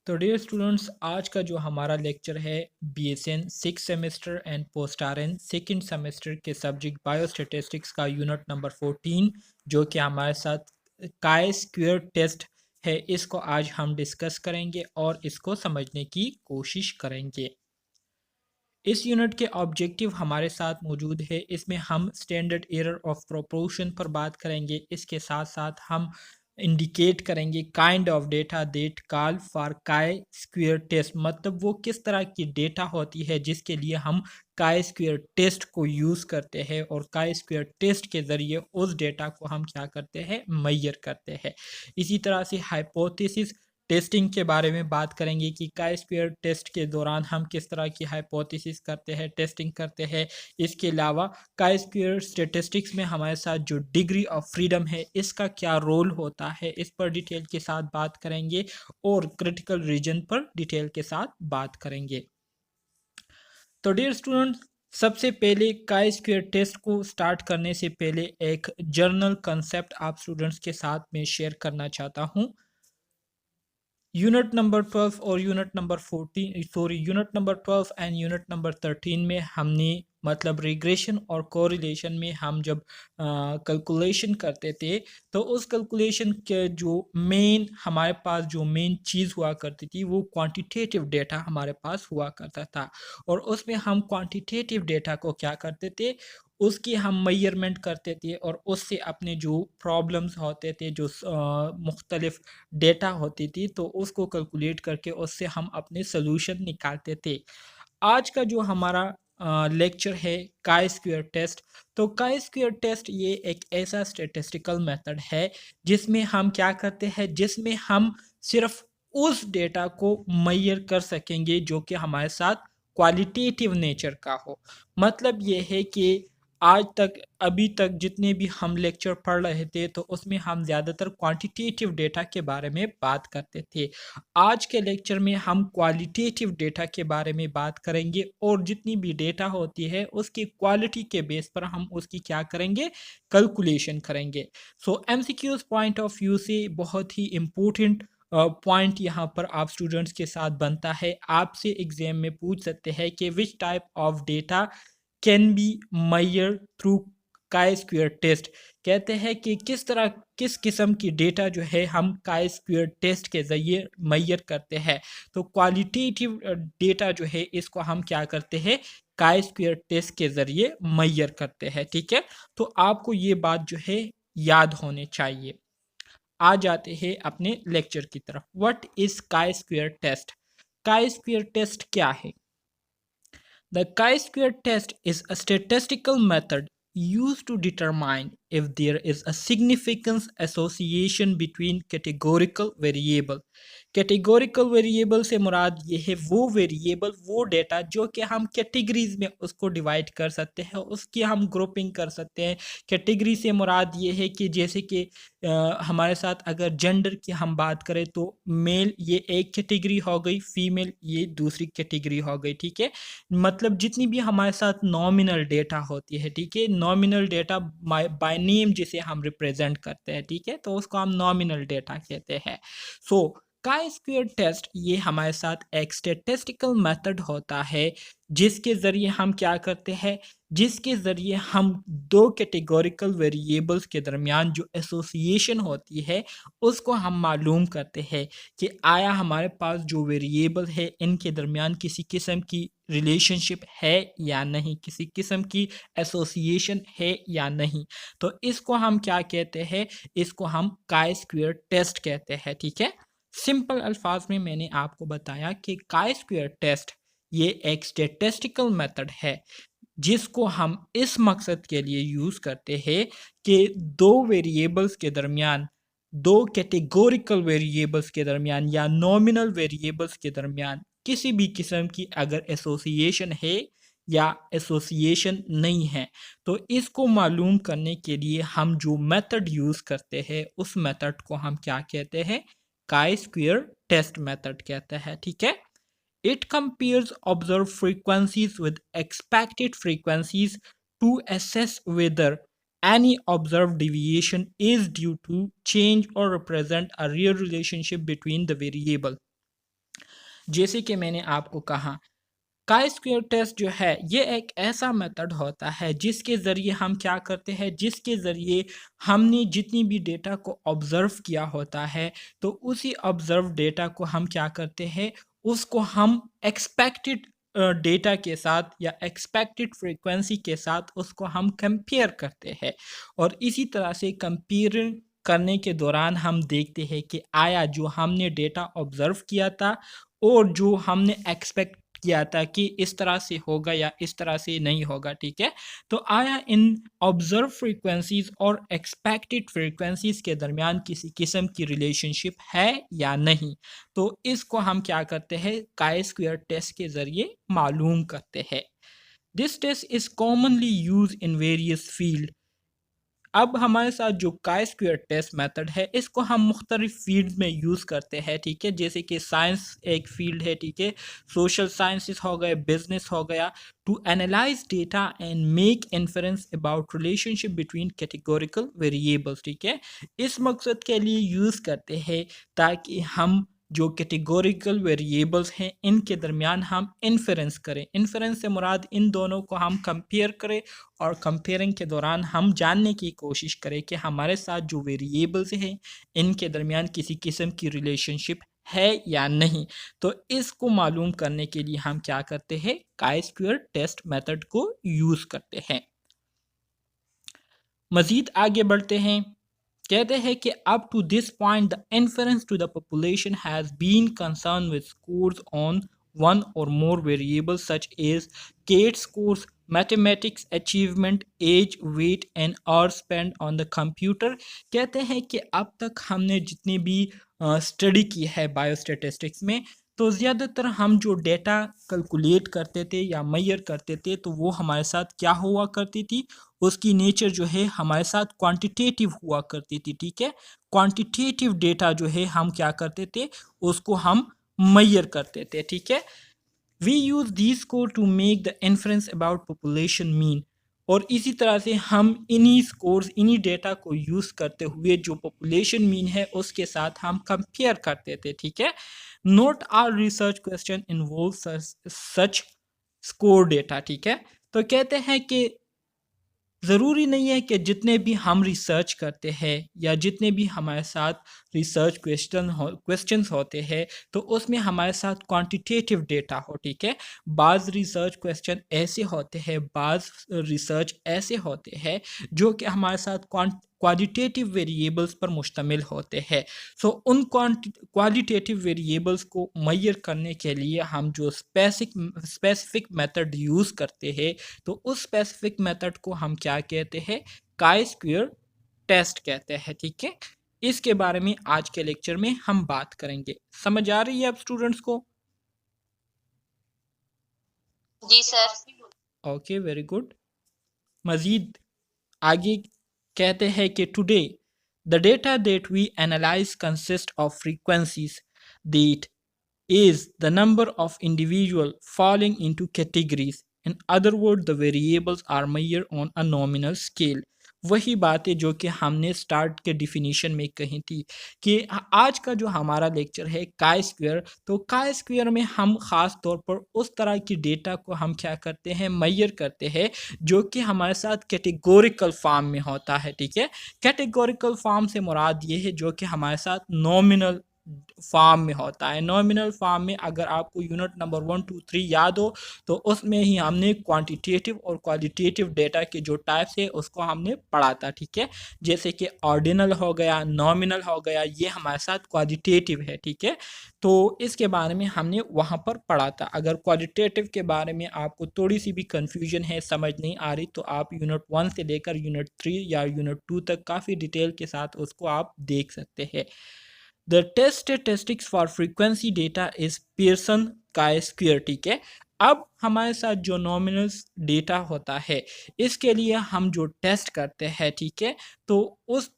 तो dear students, आज का जो हमारा लेक्चर है BSN six semester and post RN second semester के सब्जेक्ट बायोस्टैटिस्टिक्स का यूनिट नंबर 14 जो कि हमारे साथ काय स्क्वायर टेस्ट है, इसको आज हम डिस्कस करेंगे और इसको समझने की कोशिश करेंगे। इस यूनिट के ऑब्जेक्टिव हमारे साथ मौजूद है। इसमें हम स्टैंडर्ड एरर ऑफ प्रोपोर्शन पर बात करेंगे। इसके साथ साथ हम इंडिकेट करेंगे kind of data that call for chi square test, मतलब वो किस तरह की डेटा होती है जिसके लिए हम काय स्क्वायर टेस्ट को यूज़ करते हैं और काय स्क्वायर टेस्ट के ज़रिए उस डेटा को हम क्या करते हैं, मेजर करते हैं। इसी तरह से हाइपोथेसिस टेस्टिंग के बारे में बात करेंगे कि काय स्क्वायर टेस्ट के दौरान हम किस तरह की हाइपोथेसिस करते हैं, टेस्टिंग करते हैं। इसके अलावा काय स्क्वायर स्टैटिस्टिक्स में हमारे साथ जो डिग्री ऑफ फ्रीडम है, इसका क्या रोल होता है, इस पर डिटेल के साथ बात करेंगे और क्रिटिकल रीजन पर डिटेल के साथ बात करेंगे। तो डियर स्टूडेंट्स, सबसे पहले काय स्क्वायर टेस्ट को स्टार्ट करने से पहले एक जर्नल कंसेप्ट आप स्टूडेंट्स के साथ में शेयर करना चाहता हूँ। यूनिट नंबर 12 और unit number 12 and unit number 13 में हमने मतलब रिग्रेशन और कोरिलेशन में हम जब कैलकुलेशन करते थे, तो उस कैलकुलेशन के जो मेन हमारे पास जो मेन चीज़ हुआ करती थी वो क्वांटिटेटिव डेटा हमारे पास हुआ करता था। और उसमें हम क्वांटिटेटिव डेटा को क्या करते थे, उसकी हम मेजरमेंट करते थे और उससे अपने जो प्रॉब्लम्स होते थे, जो मुख्तलिफ डेटा होती थी, तो उसको कैलकुलेट करके उससे हम अपने सॉल्यूशन निकालते थे। आज का जो हमारा लेक्चर है काय स्क्वायर टेस्ट, तो काय स्क्वायर टेस्ट ये एक ऐसा स्टैटिस्टिकल मेथड है जिसमें हम क्या करते हैं, जिसमें हम सिर्फ उस डेटा को मेजर कर सकेंगे जो कि हमारे साथ क्वालिटेटिव नेचर का हो। मतलब ये है कि आज तक अभी तक जितने भी हम लेक्चर पढ़ रहे थे, तो उसमें हम ज़्यादातर क्वांटिटेटिव डेटा के बारे में बात करते थे। आज के लेक्चर में हम क्वालिटेटिव डेटा के बारे में बात करेंगे और जितनी भी डेटा होती है उसकी क्वालिटी के बेस पर हम उसकी क्या करेंगे, कैलकुलेशन करेंगे। सो एमसीक्यूज पॉइंट ऑफ व्यू से बहुत ही इम्पोर्टेंट पॉइंट यहाँ पर आप स्टूडेंट्स के साथ बनता है। आपसे एग्जाम में पूछ सकते हैं कि which type of data can be measured through chi square test. कहते हैं कि किस किस्म की डेटा जो है हम काय स्क्वायर टेस्ट के ज़रिए मेजर करते हैं। तो क्वालिटेटिव डेटा जो है इसको हम क्या करते हैं, काय स्क्वायर टेस्ट के ज़रिए मेजर करते हैं। ठीक है, तो आपको ये बात जो है याद होनी चाहिए। आ जाते हैं अपने लेक्चर की तरफ। What is chi square test? Chi square test क्या है? The chi-square test is a statistical method used to determine if there is a significant association between categorical variable। Categorical variable से मुराद ये है वो वेरिएबल, वो डेटा जो कि हम कैटेगरीज में उसको डिवाइड कर सकते हैं, उसकी हम ग्रुपिंग कर सकते हैं। कैटेगरी से मुराद ये है कि जैसे कि हमारे साथ अगर जेंडर की हम बात करें तो मेल ये एक कैटेगरी हो गई, फीमेल ये दूसरी कैटेगरी हो गई। ठीक है, मतलब जितनी भी हमारे साथ नॉमिनल डेटा होती है, ठीक है, नॉमिनल डेटा बाय नेम जिसे हम रिप्रेजेंट करते हैं, ठीक है, तो उसको हम नॉमिनल डेटा कहते हैं। सो काय स्क्वायर टेस्ट ये हमारे साथ एक स्टैटिस्टिकल मेथड होता है जिसके ज़रिए हम क्या करते हैं, जिसके ज़रिए हम दो कैटेगोरिकल वेरिएबल्स के दरमियान जो एसोसिएशन होती है उसको हम मालूम करते हैं कि आया हमारे पास जो वेरिएबल है इनके दरमियान किसी किस्म की रिलेशनशिप है या नहीं, किसी किस्म की एसोसिएशन है या नहीं। तो इसको हम क्या कहते हैं, इसको हम काय स्क्वायर टेस्ट कहते हैं। ठीक है, सिंपल अल्फाज में मैंने आपको बताया कि काय स्क्वायर टेस्ट ये एक स्टैटिस्टिकल मेथड है जिसको हम इस मकसद के लिए यूज़ करते हैं कि दो वेरिएबल्स के दरमियान, दो कैटेगोरिकल वेरिएबल्स के दरमियान या नॉमिनल वेरिएबल्स के दरमियान किसी भी किस्म की अगर एसोसिएशन है या एसोसिएशन नहीं है, तो इसको मालूम करने के लिए हम जो मेथड यूज़ करते हैं उस मेथड को हम क्या कहते हैं, काय स्क्वायर टेस्ट मेथड कहते हैं। ठीक है, it compares observed frequencies with expected frequencies to assess whether any observed deviation is due to change or represent a real relationship between the variable। जैसे कि मैंने आपको कहा, काई स्क्वेयर टेस्ट जो है ये एक ऐसा मेथड होता है जिसके ज़रिए हम क्या करते हैं, जिसके ज़रिए हमने जितनी भी डेटा को ऑब्ज़र्व किया होता है, तो उसी ऑब्ज़र्व डेटा को हम क्या करते हैं, उसको हम एक्सपेक्टेड डेटा के साथ या एक्सपेक्टेड फ्रीक्वेंसी के साथ उसको हम कंपेयर करते हैं। और इसी तरह से कंपेयर करने के दौरान हम देखते हैं कि आया जो हमने डेटा ऑब्ज़र्व किया था और जो हमने एक्सपेक्ट किया था कि इस तरह से होगा या इस तरह से नहीं होगा, ठीक है? तो आया इन ऑब्ज़र्व फ्रीक्वेंसीज़ और एक्सपेक्टेड फ्रीक्वेंसीज़ के दरमियान किसी किस्म की रिलेशनशिप है या नहीं? तो इसको हम क्या करते हैं, काई स्क्वेयर टेस्ट के ज़रिए मालूम करते हैं। This test is commonly used in various field. अब हमारे साथ जो काई स्क्वेयर टेस्ट मेथड है, इसको हम मुख्तलिफ फील्ड में यूज़ करते हैं, ठीक है? जैसे कि साइंस एक फील्ड है, ठीक है? सोशल साइंसेस हो गए, बिजनेस हो गया, to analyse data and make inference about relationship between categorical variables, ठीक है? इस मकसद के लिए यूज़ करते हैं ताकि हम जो कैटेगोरिकल वेरिएबल्स हैं इनके दरमियान हम इन्फरेंस करें। इन्फरेंस से मुराद इन दोनों को हम कंपेयर करें और कंपेयरिंग के दौरान हम जानने की कोशिश करें कि हमारे साथ जो वेरिएबल्स हैं इनके दरमियान किसी किस्म की रिलेशनशिप है या नहीं। तो इसको मालूम करने के लिए हम क्या करते हैं, काई स्क्वेयर टेस्ट मेथड को यूज़ करते हैं। मज़ीद आगे बढ़ते हैं, कहते हैं कि up to this point the inference to the population has been concern with scores on one or more variables such as CAT scores, mathematics achievement, age, weight and hours spent on the computer। कहते हैं कि अब तक हमने जितनी भी study की है बायोस्टैटिस्टिक्स में, तो ज़्यादातर हम जो डेटा कैलकुलेट करते थे या मेजर करते थे तो वो हमारे साथ क्या हुआ करती थी, उसकी नेचर जो है हमारे साथ क्वांटिटेटिव हुआ करती थी, ठीक है? क्वांटिटेटिव डेटा जो है हम क्या करते थे, उसको हम मेजर करते थे, ठीक है? We use the score to make the inference about population mean. और इसी तरह से हम इन्हीं स्कोर्स, इन्हीं डेटा को यूज़ करते हुए जो पॉपुलेशन मीन है उसके साथ हम कंपेयर करते थे, ठीक है? Note our research question involve such score data, ठीक है? तो कहते हैं कि ज़रूरी नहीं है कि जितने भी हम रिसर्च करते हैं या जितने भी हमारे साथ रिसर्च क्वेश्चंस होते हैं तो उसमें हमारे साथ क्वांटिटेटिव डेटा हो, ठीक है? बाज़ रिसर्च क्वेश्चन ऐसे होते हैं, बाज़ रिसर्च ऐसे होते हैं जो कि हमारे साथ क्वालिटेटिव वेरिएबल्स पर मुश्तमिल होते हैं। सो उन क्वालिटेटिव वेरिएबल्स को मेजर करने के लिए हम जो स्पेसिफिक मेथड यूज़ करते हैं, तो उस स्पेसिफिक मेथड को हम क्या कहते हैं, काई स्क्वेयर टेस्ट कहते हैं, ठीक है? इसके बारे में आज के लेक्चर में हम बात करेंगे। समझ आ रही है अब स्टूडेंट्स को? जी सर। Okay, very good. मज़ीद आगे कहते हैं कि today the data that we analyse consist of frequencies that is the number of individual falling into categories. In other words, the variables are measured on a nominal scale। वही बात है जो कि हमने स्टार्ट के डिफिनीशन में कही थी कि आज का जो हमारा लेक्चर है काई स्क्वायर, तो काई स्क्वायर में हम ख़ास तौर पर उस तरह की डेटा को हम क्या करते हैं, मेजर करते हैं जो कि हमारे साथ कैटेगोरिकल फॉर्म में होता है, ठीक है? कैटेगोरिकल फॉर्म से मुराद ये है जो कि हमारे साथ नॉमिनल फॉर्म में होता है। नॉमिनल फॉर्म में अगर आपको यूनिट नंबर 1, 2, 3 याद हो तो उसमें ही हमने क्वांटिटेटिव और क्वालिटेटिव डेटा के जो टाइप्स है उसको हमने पढ़ा था, ठीक है? जैसे कि ऑर्डिनल हो गया, नॉमिनल हो गया, ये हमारे साथ क्वालिटेटिव है, ठीक है? तो इसके बारे में हमने वहाँ पर पढ़ा था। अगर क्वालिटेटिव के बारे में आपको थोड़ी सी भी कन्फ्यूजन है, समझ नहीं आ रही, तो आप यूनिट 1 से लेकर यूनिट 3 या यूनिट 2 तक काफ़ी डिटेल के साथ उसको आप देख सकते हैं। The test statistics for frequency data is Pearson chi-square, ठीक है? अब हमारे साथ जो नॉमिनल डेटा होता है इसके लिए हम जो टेस्ट करते हैं, ठीक है? तो उस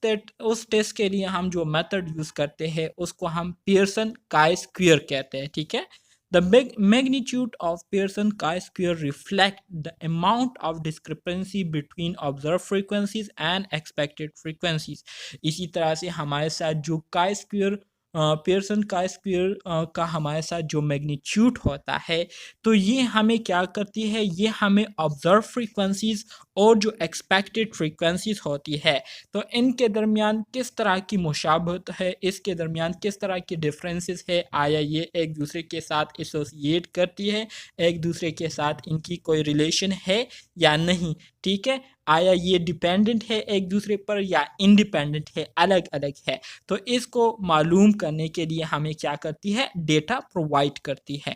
टेस्ट के लिए हम जो मेथड यूज़ करते हैं उसको हम पियर्सन chi-square कहते हैं, ठीक है? The magnitude of Pearson chi-square reflect the amount of discrepancy between observed frequencies and expected frequencies। इसी तरह से हमारे साथ जो chi-square पियर्सन का स्क्वायर का हमारे साथ जो मैग्नीट्यूड होता है, तो ये हमें क्या करती है, ये हमें ऑब्जर्व फ्रीक्वेंसीज और जो एक्सपेक्टेड फ्रीक्वेंसीज होती है, तो इनके दरमियान किस तरह की मुशाबहत है, इसके दरमियान किस तरह की डिफरेंसेस है, आया ये एक दूसरे के साथ एसोसिएट करती है, एक दूसरे के साथ इनकी कोई रिलेशन है या नहीं, ठीक है, आया ये डिपेंडेंट है एक दूसरे पर या इंडिपेंडेंट है, अलग अलग है। तो इसको मालूम करने के लिए हमें क्या करती है, डेटा प्रोवाइड करती है।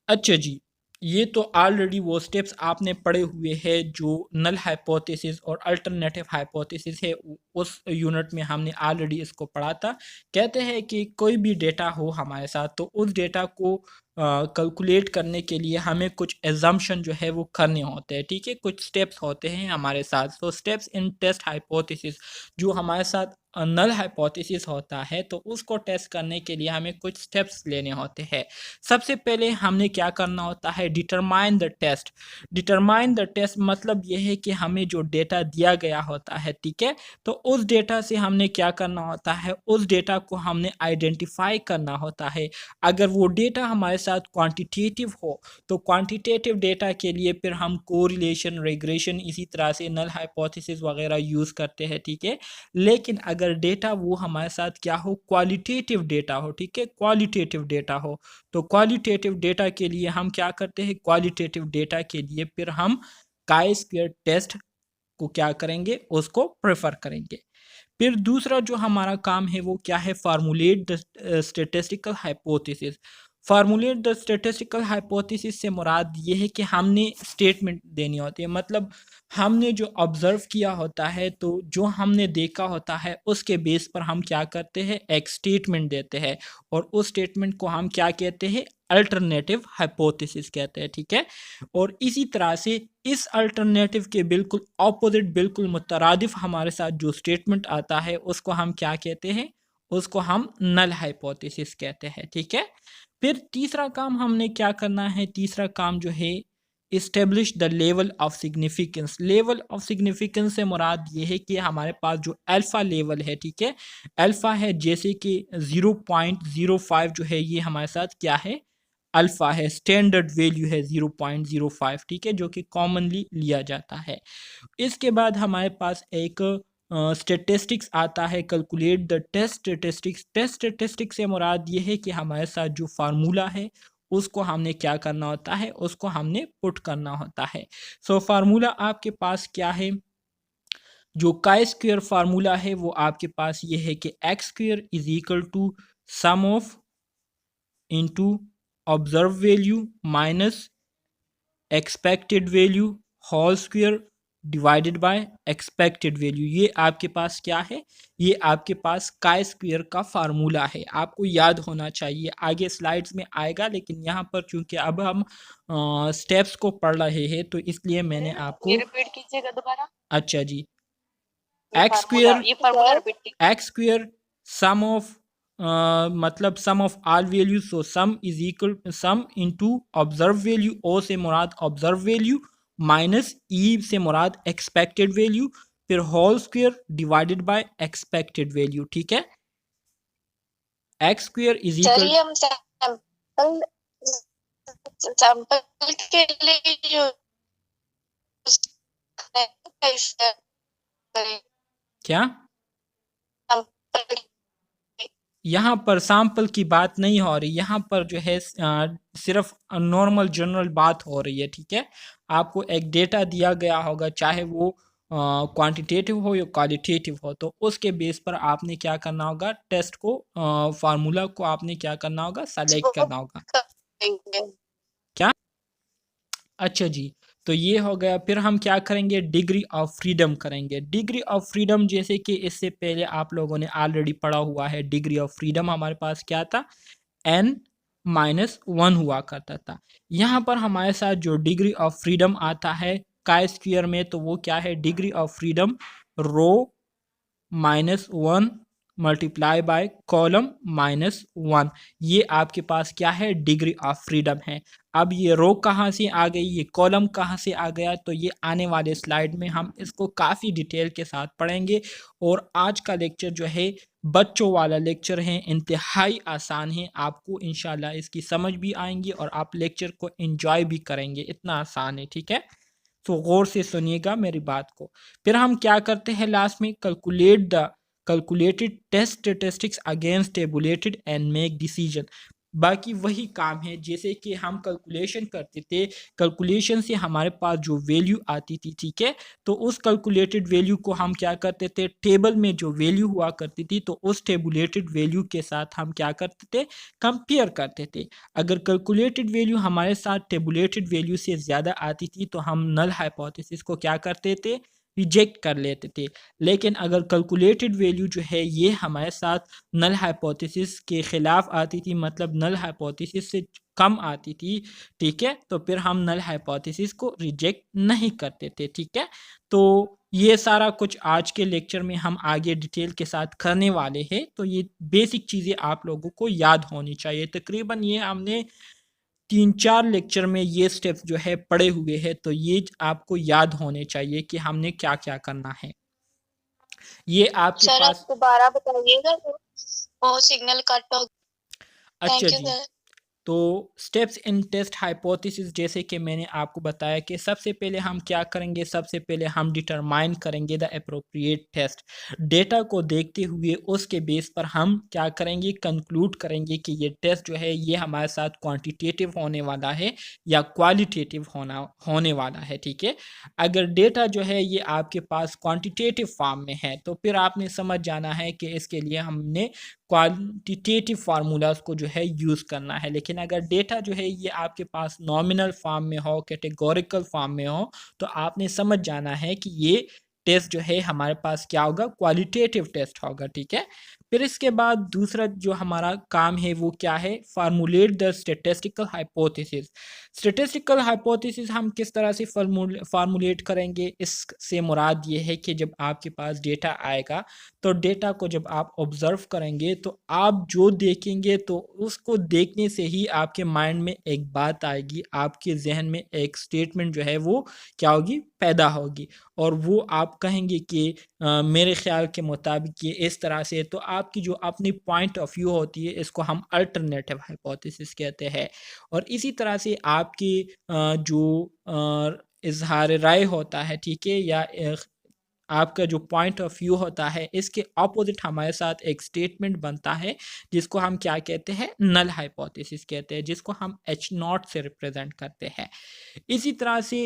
अच्छा जी, ये तो ऑलरेडी वो स्टेप्स आपने पढ़े हुए हैं जो नल हाइपोथेसिस और अल्टरनेटिव हाइपोथेसिस है, उस यूनिट में हमने ऑलरेडी इसको पढ़ा था। कहते हैं कि कोई भी डेटा हो हमारे साथ, तो उस डेटा को कैलकुलेट करने के लिए हमें कुछ एजम्पशन जो है वो करने होते हैं, ठीक है, कुछ स्टेप्स होते हैं हमारे साथ। तो स्टेप्स इन टेस्ट हाइपोथेसिस, जो हमारे साथ नल हाइपोथेसिस होता है, तो उसको टेस्ट करने के लिए हमें कुछ स्टेप्स लेने होते हैं। सबसे पहले हमने क्या करना होता है, determine the test. Determine the test मतलब यह है कि हमें जो डेटा दिया गया होता है, ठीक है, तो उस डेटा से हमने क्या करना होता है, उस डेटा को हमने आइडेंटिफाई करना होता है। अगर वो डेटा हमारे साथ क्वांटिटेटिव हो, तो क्वांटिटेटिव डेटा के लिए फिर हम कोरिलेशन, रिग्रेशन, इसी तरह से नल हाइपोथेसिस वगैरह यूज़ करते हैं, ठीक है। लेकिन अगर डेटा वो हमारे साथ क्या हो, क्वालिटेटिव डेटा हो, ठीक है, क्वालिटेटिव डेटा हो, तो क्वालिटेटिव डेटा के लिए हम क्या करते हैं, क्वालिटेटिव डेटा के लिए फिर हम काई स्क्वायर टेस्ट को क्या करेंगे, उसको प्रेफर करेंगे। फिर दूसरा जो हमारा काम है वो क्या है, formulate the statistical hypothesis. Formulate the statistical hypothesis से मुराद ये है कि हमने स्टेटमेंट देनी होती है, मतलब हमने जो ऑब्जर्व किया होता है, तो जो हमने देखा होता है उसके बेस पर हम क्या करते हैं, एक स्टेटमेंट देते हैं, और उस स्टेटमेंट को हम क्या कहते हैं, अल्टरनेटिव हाइपोथेसिस कहते हैं, ठीक है। और इसी तरह से इस अल्टरनेटिव के बिल्कुल ऑपोजिट, बिल्कुल मुतरादिफ हमारे साथ जो स्टेटमेंट आता है, उसको हम क्या कहते हैं, उसको हम नल हाइपोथेसिस कहते हैं, ठीक है। फिर तीसरा काम हमने क्या करना है, तीसरा काम जो है, establish the level of significance. Level of significance से मुराद ये है कि हमारे पास जो अल्फ़ा लेवल है, ठीक है, अल्फ़ा है, जैसे कि 0.05 जो है, ये हमारे साथ क्या है, अल्फ़ा है, स्टैंडर्ड वैल्यू है 0.05, ठीक है, जो कि कॉमनली लिया जाता है। इसके बाद हमारे पास एक स्टेटिस्टिक्स आता है, calculate the test statistics. Test statistics से मुराद ये है कि हमारे साथ जो फार्मूला है उसको हमने क्या करना होता है, उसको हमने पुट करना होता है। सो फार्मूला आपके पास क्या है, जो काई स्क्वायर फार्मूला है वो आपके पास ये है कि x square is equal to sum of into observe value minus expected value whole square divided by expected value. ये आपके पास क्या है, ये आपके पास काई स्क्वायर का फार्मूला है, आपको याद होना चाहिए, आगे स्लाइड्स में आएगा, लेकिन यहाँ पर चूंकि अब हम स्टेप्स को पढ़ रहे हैं, तो इसलिए मैंने आपको रिपीट कीजिएगा दोबारा। अच्छा जी, एक्स स्क्वायर, ये फार्मूला रिपीट कीजिए। एक्स स्क्वायर सम ऑफ मतलब sum of all value, so sum is equal sum into observe value, O से मुराद ऑब्जर्व वैल्यू, माइनस ई से मुराद एक्सपेक्टेड वैल्यू, फिर whole square divided by expected value, ठीक है। X square is equal, चलिए हम सैंपल सैंपल के लिए जो क्या, यहाँ पर सैंपल की बात नहीं हो रही, यहाँ पर जो है सिर्फ नॉर्मल जनरल बात हो रही है, ठीक है। आपको एक डेटा दिया गया होगा, चाहे वो क्वांटिटेटिव हो या क्वालिटेटिव हो, तो उसके बेस पर आपने क्या करना होगा, टेस्ट को फार्मूला को आपने क्या करना होगा, सेलेक्ट करना होगा। क्या, अच्छा जी, तो ये हो गया। फिर हम क्या करेंगे, डिग्री ऑफ फ्रीडम करेंगे। डिग्री ऑफ फ्रीडम, जैसे कि इससे पहले आप लोगों ने ऑलरेडी पढ़ा हुआ है, डिग्री ऑफ फ्रीडम हमारे पास क्या था, n-1 हुआ करता था। यहाँ पर हमारे साथ जो डिग्री ऑफ फ्रीडम आता है काई स्क्वायर में, तो वो क्या है, degree of freedom row -1 multiply by column -1, ये आपके पास क्या है, डिग्री ऑफ फ्रीडम है। अब ये रो कहाँ से आ गई, ये कॉलम कहाँ से आ गया, तो ये आने वाले स्लाइड में हम इसको काफ़ी डिटेल के साथ पढ़ेंगे। और आज का लेक्चर जो है बच्चों वाला लेक्चर है, इंतहाई आसान है, आपको इंशाल्लाह इसकी समझ भी आएंगी और आप लेक्चर को एंजॉय भी करेंगे, इतना आसान है, ठीक है। तो गौर से सुनिएगा मेरी बात को। फिर हम क्या करते हैं लास्ट में, calculated test statistics against tabulated and make decision. बाकी वही काम है जैसे कि हम कैलकुलेशन करते थे, कैलकुलेशन से हमारे पास जो वैल्यू आती थी, ठीक है, तो उस कैलकुलेटेड वैल्यू को हम क्या करते थे, टेबल में जो वैल्यू हुआ करती थी तो उस टेबुलेटेड वैल्यू के साथ हम क्या करते थे, कंपेयर करते थे। अगर कैलकुलेटेड वैल्यू हमारे साथ टेबुलेटेड वैल्यू से ज़्यादा आती थी तो हम नल हाइपोथेसिस को क्या करते थे, रिजेक्ट कर लेते थे। लेकिन अगर कैलकुलेटेड वैल्यू जो है ये हमारे साथ नल हाइपोथेसिस के ख़िलाफ़ आती थी, मतलब नल हाइपोथेसिस से कम आती थी, ठीक है, तो फिर हम नल हाइपोथेसिस को रिजेक्ट नहीं करते थे, ठीक है। तो ये सारा कुछ आज के लेक्चर में हम आगे डिटेल के साथ करने वाले हैं। तो ये बेसिक चीज़ें आप लोगों को याद होनी चाहिए। तकरीबन ये हमने 3-4 लेक्चर में ये स्टेप्स जो है पढ़े हुए हैं, तो ये आपको याद होने चाहिए कि हमने क्या क्या करना है। ये आपके सर आप पास दोबारा बताइएगा, वो सिग्नल कट हो। अच्छा थैंक यू जी। सर। तो स्टेप्स इन टेस्ट हाइपोथेसिस जैसे कि मैंने आपको बताया कि सबसे पहले हम क्या करेंगे, सबसे पहले हम डिटरमाइन करेंगे द अप्रोप्रिएट टेस्ट। डेटा को देखते हुए उसके बेस पर हम क्या करेंगे, कंक्लूड करेंगे कि ये टेस्ट जो है ये हमारे साथ क्वांटिटेटिव होने वाला है या क्वालिटेटिव होने वाला है, ठीक है। अगर डेटा जो है ये आपके पास क्वांटिटेटिव फॉर्म में है तो फिर आपने समझ जाना है कि इसके लिए हमने क्वांटिटेटिव फार्मूलाज को जो है यूज़ करना है। लेकिन अगर डेटा जो है ये आपके पास नॉमिनल फॉर्म में हो, कैटेगोरिकल फॉर्म में हो, तो आपने समझ जाना है कि ये टेस्ट जो है हमारे पास क्या होगा, क्वालिटेटिव टेस्ट होगा, ठीक है। फिर इसके बाद दूसरा जो हमारा काम है वो क्या है, formulate the statistical hypothesis. Statistical hypothesis हम किस तरह से फार्मूलेट करेंगे, इससे मुराद ये है कि जब आपके पास डेटा आएगा तो डेटा को जब आप ऑब्ज़र्व करेंगे तो आप जो देखेंगे तो उसको देखने से ही आपके माइंड में एक बात आएगी, आपके जहन में एक स्टेटमेंट जो है वो क्या होगी, पैदा होगी। और वो आप कहेंगे कि मेरे ख्याल के मुताबिक ये इस तरह से। तो आपकी जो अपनी पॉइंट ऑफ व्यू होती है इसको हम अल्टरनेटिव हाइपोथेसिस कहते हैं। और इसी तरह से आपकी जो इजहार राय होता है, ठीक है, या आपका जो पॉइंट ऑफ व्यू होता है इसके ऑपोजिट हमारे साथ एक स्टेटमेंट बनता है जिसको हम क्या कहते हैं, नल हाइपोथेसिस कहते हैं, जिसको हम एच नॉट से रिप्रेजेंट करते हैं। इसी तरह से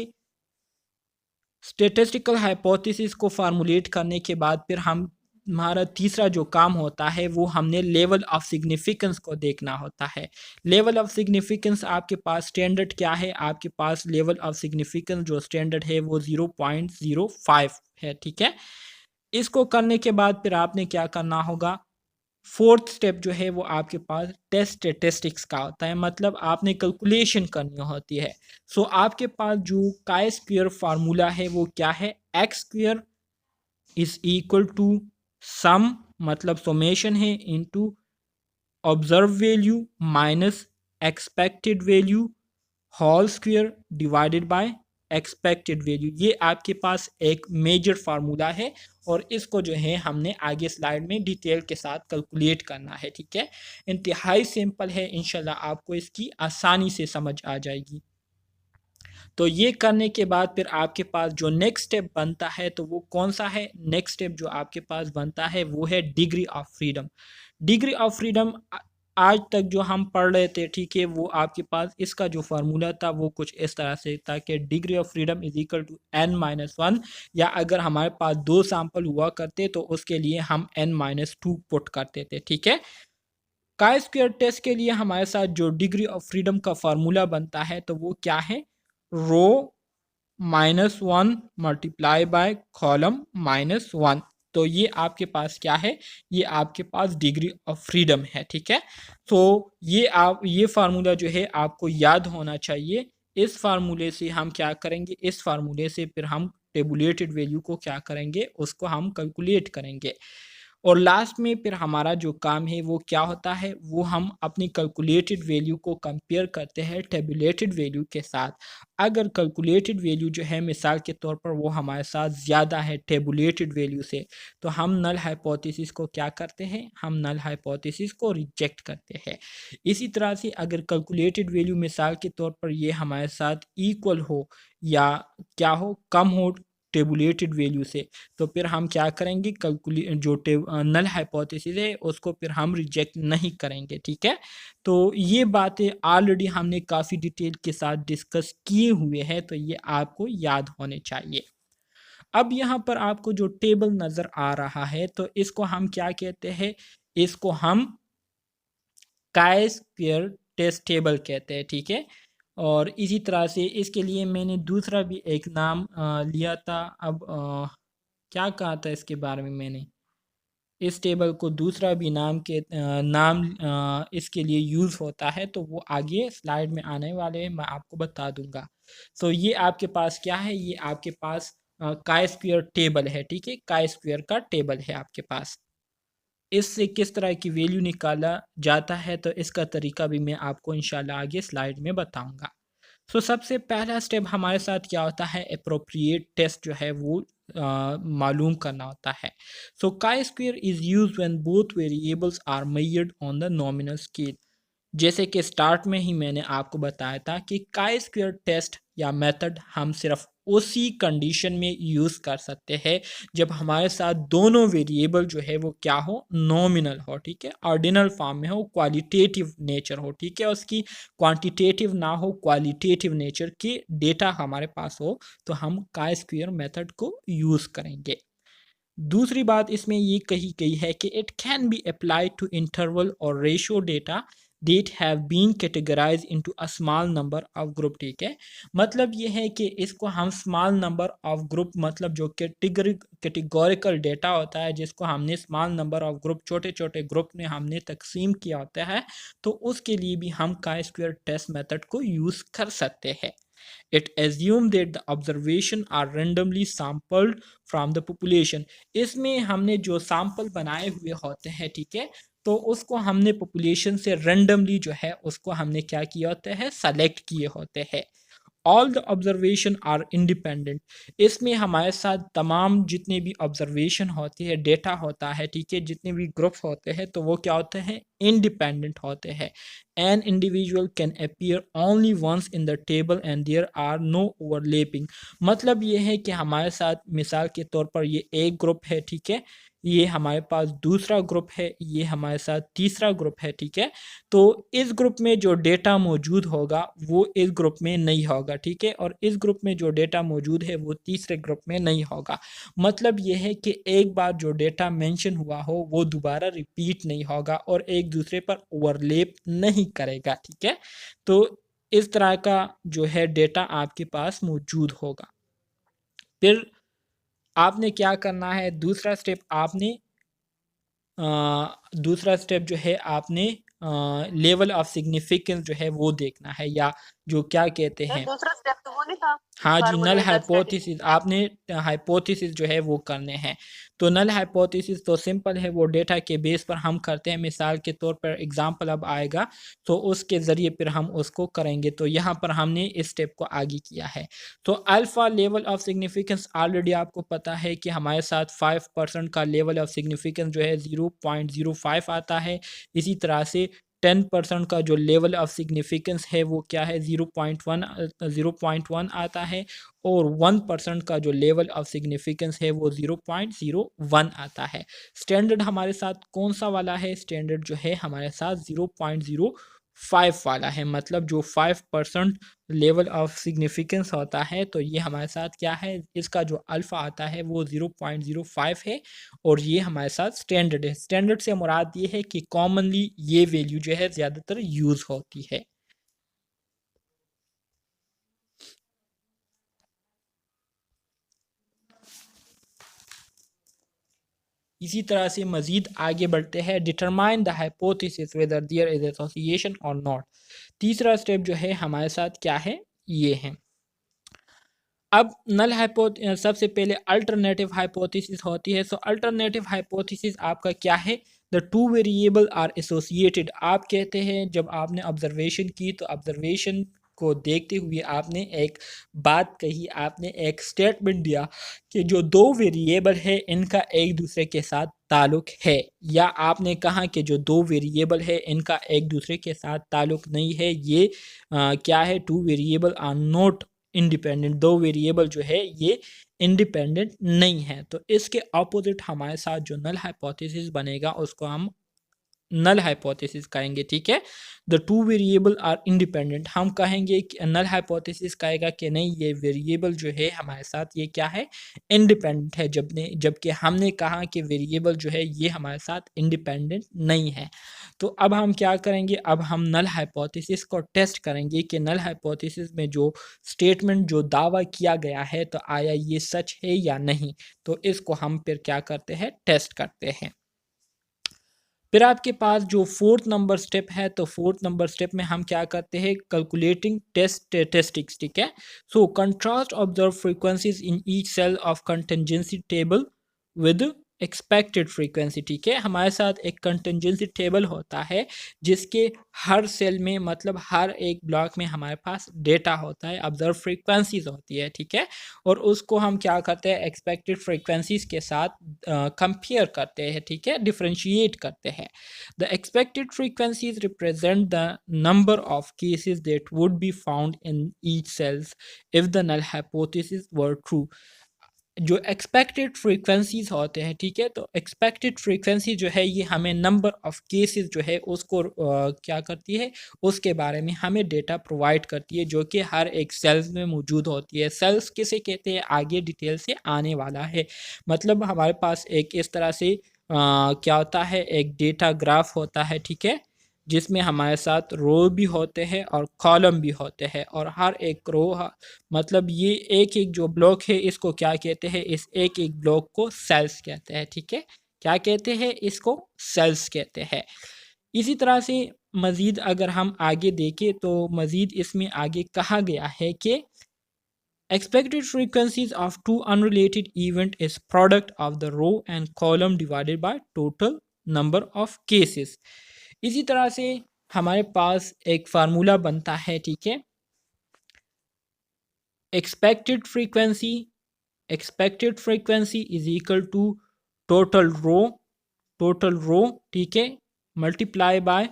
स्टेटिस्टिकल हाइपोथेसिस को फार्मूलेट करने के बाद फिर हम हमारा तीसरा जो काम होता है वो हमने लेवल ऑफ सिग्निफिकेंस को देखना होता है। लेवल ऑफ सिग्निफिकेंस आपके पास स्टैंडर्ड क्या है, आपके पास लेवल ऑफ सिग्निफिकेंस जो स्टैंडर्ड है वो 0.05 है, ठीक है। इसको करने के बाद फिर आपने क्या करना होगा, फोर्थ स्टेप जो है वो आपके पास टेस्ट स्टेटिस्टिक्स का होता है, मतलब आपने कैलकुलेशन करनी होती है। सो आपके पास जो काई स्क्वायर फार्मूला है वो क्या है, X square is equal to sum, मतलब सोमेशन है, into observe value minus expected value whole square divided by expected value. ये आपके पास एक मेजर फार्मूला है और इसको जो है हमने आगे स्लाइड में डिटेल के साथ कैलकुलेट करना है, ठीक है। इंतहाई सिंपल है, इंशाल्लाह आपको इसकी आसानी से समझ आ जाएगी। तो ये करने के बाद फिर आपके पास जो नेक्स्ट स्टेप बनता है तो वो कौन सा है, नेक्स्ट स्टेप जो आपके पास बनता है वो है degree of freedom. Degree of freedom आज तक जो हम पढ़ रहे थे, ठीक है, वो आपके पास इसका जो फार्मूला था वो कुछ इस तरह से था कि degree of freedom is equal to n-1, या अगर हमारे पास 2 सैंपल हुआ करते तो उसके लिए हम n-2 पुट करते थे, ठीक है। काई स्क्वायर टेस्ट के लिए हमारे साथ जो डिग्री ऑफ फ्रीडम का फार्मूला बनता है तो वो क्या है, रो -1 मल्टीप्लाई बाय कॉलम -1। तो ये आपके पास क्या है, ये आपके पास डिग्री ऑफ फ्रीडम है, ठीक है। तो ये फार्मूला जो है आपको याद होना चाहिए। इस फार्मूले से हम क्या करेंगे, इस फार्मूले से फिर हम टेबुलेटेड वैल्यू को क्या करेंगे, उसको हम कैलकुलेट करेंगे। और लास्ट में फिर हमारा जो काम है वो क्या होता है, वो हम अपनी कैलकुलेटेड वैल्यू को कंपेयर करते हैं टेबुलेटेड वैल्यू के साथ। अगर कैलकुलेटेड वैल्यू जो है मिसाल के तौर पर वो हमारे साथ ज़्यादा है टेबुलेटेड वैल्यू से, तो हम नल हाइपोथेसिस को क्या करते हैं, हम नल हाइपोथेसिस को रिजेक्ट करते हैं। इसी तरह से अगर कैलकुलेटेड वैल्यू मिसाल के तौर पर ये हमारे साथ इक्वल हो या क्या हो, कम हो टेबुलेटेड वैल्यू से, तो फिर हम क्या करेंगे, नल हाइपोथेसिस है उसको फिर हम रिजेक्ट नहीं करेंगे। ठीक है, तो ये बातें ऑलरेडी हमने काफ़ी डिटेल के साथ डिस्कस किए हुए हैं, तो ये आपको याद होने चाहिए। अब यहाँ पर आपको जो टेबल नज़र आ रहा है, तो इसको हम क्या कहते हैं, इसको हम काई स्क्वायर टेस्ट टेबल कहते हैं। ठीक है, और इसी तरह से इसके लिए मैंने दूसरा भी एक नाम लिया था। अब क्या कहा था इसके बारे में मैंने, इस टेबल को दूसरा भी नाम इसके लिए यूज़ होता है, तो वो आगे स्लाइड में आने वाले हैं, मैं आपको बता दूंगा। तो ये आपके पास क्या है, ये आपके पास काई स्क्वायर टेबल है। ठीक है, काई स्क्वायर का टेबल है आपके पास। इससे किस तरह की वैल्यू निकाला जाता है, तो इसका तरीका भी मैं आपको इंशाल्लाह आगे स्लाइड में बताऊंगा। तो सबसे पहला स्टेप हमारे साथ क्या होता है, अप्रोप्रिएट टेस्ट जो है वो मालूम करना होता है। So chi square is used when both variables are measured on the nominal scale. जैसे कि स्टार्ट में ही मैंने आपको बताया था कि काई स्क्वायर टेस्ट या मेथड हम सिर्फ उसी कंडीशन में यूज़ कर सकते हैं जब हमारे साथ दोनों वेरिएबल जो है वो क्या हो, नॉमिनल हो। ठीक है, ऑर्डिनल फॉर्म में हो, क्वालिटेटिव नेचर हो। ठीक है, उसकी क्वांटिटेटिव ना हो, क्वालिटेटिव नेचर के डेटा हमारे पास हो, तो हम काई स्क्वायर मेथड को यूज़ करेंगे। दूसरी बात इसमें ये कही गई है कि it can be applied to interval और ratio data that have been categorise into a small number of group. ठीक है, मतलब ये है कि इसको हम स्मॉल नंबर ऑफ ग्रुप, मतलब जो कैटेगोरिकल डेटा होता है जिसको हमने स्मॉल नंबर ऑफ ग्रुप, छोटे छोटे ग्रुप में हमने तकसीम किया होता है, तो उसके लिए भी हम काई स्क्वायर टेस्ट मेथड को यूज़ कर सकते हैं। It assumed that the observation are randomly sampled from the population। इसमें हमने जो सैंपल बनाए हुए होते हैं, ठीक है, तो उसको हमने पॉपुलेशन से रेंडमली जो है उसको हमने क्या किया होता है, सेलेक्ट किए होते हैं। All the observation are independent. इसमें हमारे साथ तमाम जितने भी ऑब्जर्वेशन होती है, डेटा होता है, ठीक है, जितने भी ग्रुप्स होते हैं, तो वो क्या होते हैं, इंडिपेंडेंट होते हैं। An individual can appear only once in the table and there are no overlapping. मतलब ये है कि हमारे साथ मिसाल के तौर पर ये एक ग्रुप है, ठीक है, ये हमारे पास दूसरा ग्रुप है, ये हमारे साथ तीसरा ग्रुप है। ठीक है, तो इस ग्रुप में जो डेटा मौजूद होगा वो इस ग्रुप में नहीं होगा। ठीक है, और इस ग्रुप में जो डेटा मौजूद है वो तीसरे ग्रुप में नहीं होगा। मतलब ये है कि एक बार जो डेटा मेंशन हुआ हो वो दोबारा रिपीट नहीं होगा और एक दूसरे पर ओवरलैप नहीं करेगा। ठीक है, तो इस तरह का जो है डेटा आपके पास मौजूद होगा। फिर आपने क्या करना है, दूसरा स्टेप जो है आपने लेवल ऑफ सिग्निफिकेंस जो है वो देखना है, या जो क्या कहते हैं, दूसरा स्टेप तो वो नहीं था, हाँ जी, नल फार्मूले का स्टडी। हाइपोथेसिस, आपने हाइपोथेसिस जो है वो करने हैं। तो नल हाइपोथेसिस तो सिंपल है, वो डेटा के बेस पर हम करते हैं। मिसाल के तौर पर एग्जांपल अब आएगा तो उसके ज़रिए फिर हम उसको करेंगे। तो यहाँ पर हमने इस स्टेप को आगे किया है। तो alpha level of significance already आपको पता है कि हमारे साथ 5% का लेवल ऑफ सिग्निफिकेंस जो है 0.05 आता है। इसी तरह से 10% का जो लेवल ऑफ सिग्निफिकेंस है वो क्या है, 0.1 आता है। और 1% का जो लेवल ऑफ सिग्निफिकेंस है वो 0.01 आता है। स्टैंडर्ड हमारे साथ कौन सा वाला है, स्टैंडर्ड जो है हमारे साथ 0.05 वाला है। मतलब जो 5% लेवल ऑफ सिग्निफिकेंस होता है, तो ये हमारे साथ क्या है, इसका जो अल्फ़ा आता है वो 0.05 है और ये हमारे साथ स्टैंडर्ड है। स्टैंडर्ड से मुराद ये है कि कॉमनली ये वैल्यू जो है ज़्यादातर यूज़ होती है। इसी तरह से मज़ीद आगे बढ़ते हैं। Determine the hypothesis whether there is association or not. तीसरा स्टेप जो है हमारे साथ क्या है, ये है। अब नल सबसे पहले अल्टरनेटिव हाइपोथेसिस होती है। सो अल्टरनेटिव हाइपोथेसिस आपका क्या है? The two variable are associated. आप कहते हैं जब आपने ऑब्जर्वेशन की तो ऑब्जर्वेशन को देखते हुए आपने एक बात कही, आपने एक स्टेटमेंट दिया कि जो दो वेरिएबल है इनका एक दूसरे के साथ ताल्लुक है, या आपने कहा कि जो दो वेरिएबल है इनका एक दूसरे के साथ ताल्लुक नहीं है। ये क्या है? Two variable are not independent. दो वेरिएबल जो है ये इंडिपेंडेंट नहीं है। तो इसके ऑपोजिट हमारे साथ जो नल हाइपोथेसिस बनेगा उसको हम नल हाइपोथेसिस कहेंगे। ठीक है, the two variable are independent. हम कहेंगे कि नल हाइपोथेसिस कहेगा कि नहीं, ये वेरिएबल जो है हमारे साथ ये क्या है? इंडिपेंडेंट है। जबकि हमने कहा कि वेरिएबल जो है ये हमारे साथ इंडिपेंडेंट नहीं है। तो अब हम क्या करेंगे? अब हम नल हाइपोथेसिस को टेस्ट करेंगे कि नल हाइपोथेसिस में जो स्टेटमेंट, जो दावा किया गया है, तो आया ये सच है या नहीं। तो इसको हम फिर क्या करते हैं? टेस्ट करते हैं। फिर आपके पास जो फोर्थ नंबर स्टेप है, तो फोर्थ नंबर स्टेप में हम क्या करते हैं? Calculating statistics. ठीक है, so contrast observe frequencies in each cell of contingency table with expected frequency. ठीक है, हमारे साथ एक कंटिजेंसी टेबल होता है जिसके हर सेल में, मतलब हर एक ब्लॉक में हमारे पास डेटा होता है, ऑब्जर्व फ्रीक्वेंसीज होती है। ठीक है, और उसको हम क्या करते हैं? एक्सपेक्टेड फ्रीक्वेंसीज के साथ कंपेयर करते हैं। ठीक है, डिफरेंशिएट करते हैं। The expected frequencies represent the number of cases that would be found in each cells if the null hypothesis were true. जो एक्सपेक्टेड फ्रीक्वेंसीज होते हैं, ठीक है, तो एक्सपेक्टेड फ्रीक्वेंसी जो है ये हमें नंबर ऑफ केसेस जो है उसको क्या करती है? उसके बारे में हमें डेटा प्रोवाइड करती है, जो कि हर एक सेल्स में मौजूद होती है। सेल्स किसे कहते हैं? आगे डिटेल से आने वाला है। मतलब हमारे पास एक इस तरह से क्या होता है? एक डेटा ग्राफ होता है, ठीक है, जिसमें हमारे साथ रो भी होते हैं और कॉलम भी होते हैं, और हर एक रो, मतलब ये एक एक जो ब्लॉक है इसको क्या कहते हैं? इस एक एक ब्लॉक को सेल्स कहते हैं। ठीक है, क्या कहते हैं? इसको सेल्स कहते हैं। इसी तरह से मज़ीद अगर हम आगे देखें तो मज़ीद इसमें आगे कहा गया है कि expected frequencies of two unrelated event is product of the row and column divided by total number of cases। इसी तरह से हमारे पास एक फार्मूला बनता है, ठीक है, expected frequency is equal to total row, ठीक है, multiply by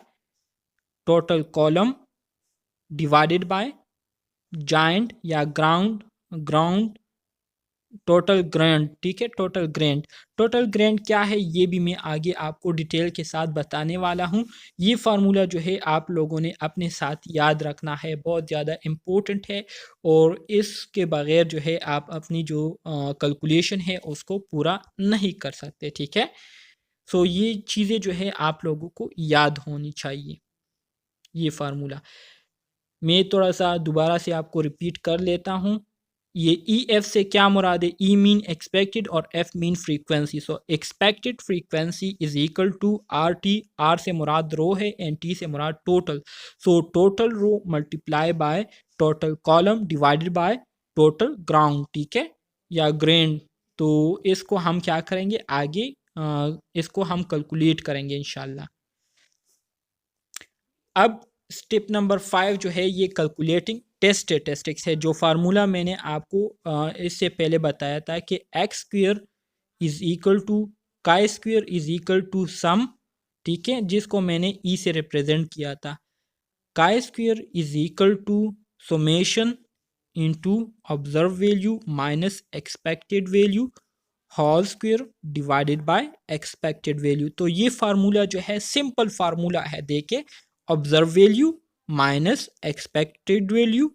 total column divided bye giant या ग्राउंड टोटल ग्रैंड। ठीक है, टोटल ग्रैंड क्या है ये भी मैं आगे आपको डिटेल के साथ बताने वाला हूँ। ये फार्मूला जो है आप लोगों ने अपने साथ याद रखना है, बहुत ज़्यादा इम्पोर्टेंट है, और इसके बगैर जो है आप अपनी जो कैलकुलेशन है उसको पूरा नहीं कर सकते। ठीक है, सो ये चीज़ें जो है आप लोगों को याद होनी चाहिए। ये फार्मूला मैं थोड़ा सा दोबारा से आपको रिपीट कर लेता हूँ। ये ई एफ से क्या मुराद है? ई मीन एक्सपेक्टेड और F mean frequency. So expected frequency is equal to R T. R से मुराद रो है एंड टी से मुराद total. So total row multiply by total column divided by total ground, ठीक है, या ग्रेन। तो इसको हम क्या करेंगे आगे? इसको हम कैलकुलेट करेंगे इंशाल्लाह। अब स्टेप नंबर 5 जो है ये कैलकुलेटिंग टेस्ट स्टैटिस्टिक्स है। जो फार्मूला मैंने आपको इससे पहले बताया था कि x square is equal to chi square is equal to sum, ठीक है, जिसको मैंने ई से रिप्रेजेंट किया था। Chi square is equal to summation into observe value minus expected value whole square divided by expected value. तो ये फार्मूला जो है सिंपल फार्मूला है, देखे, observe value minus expected value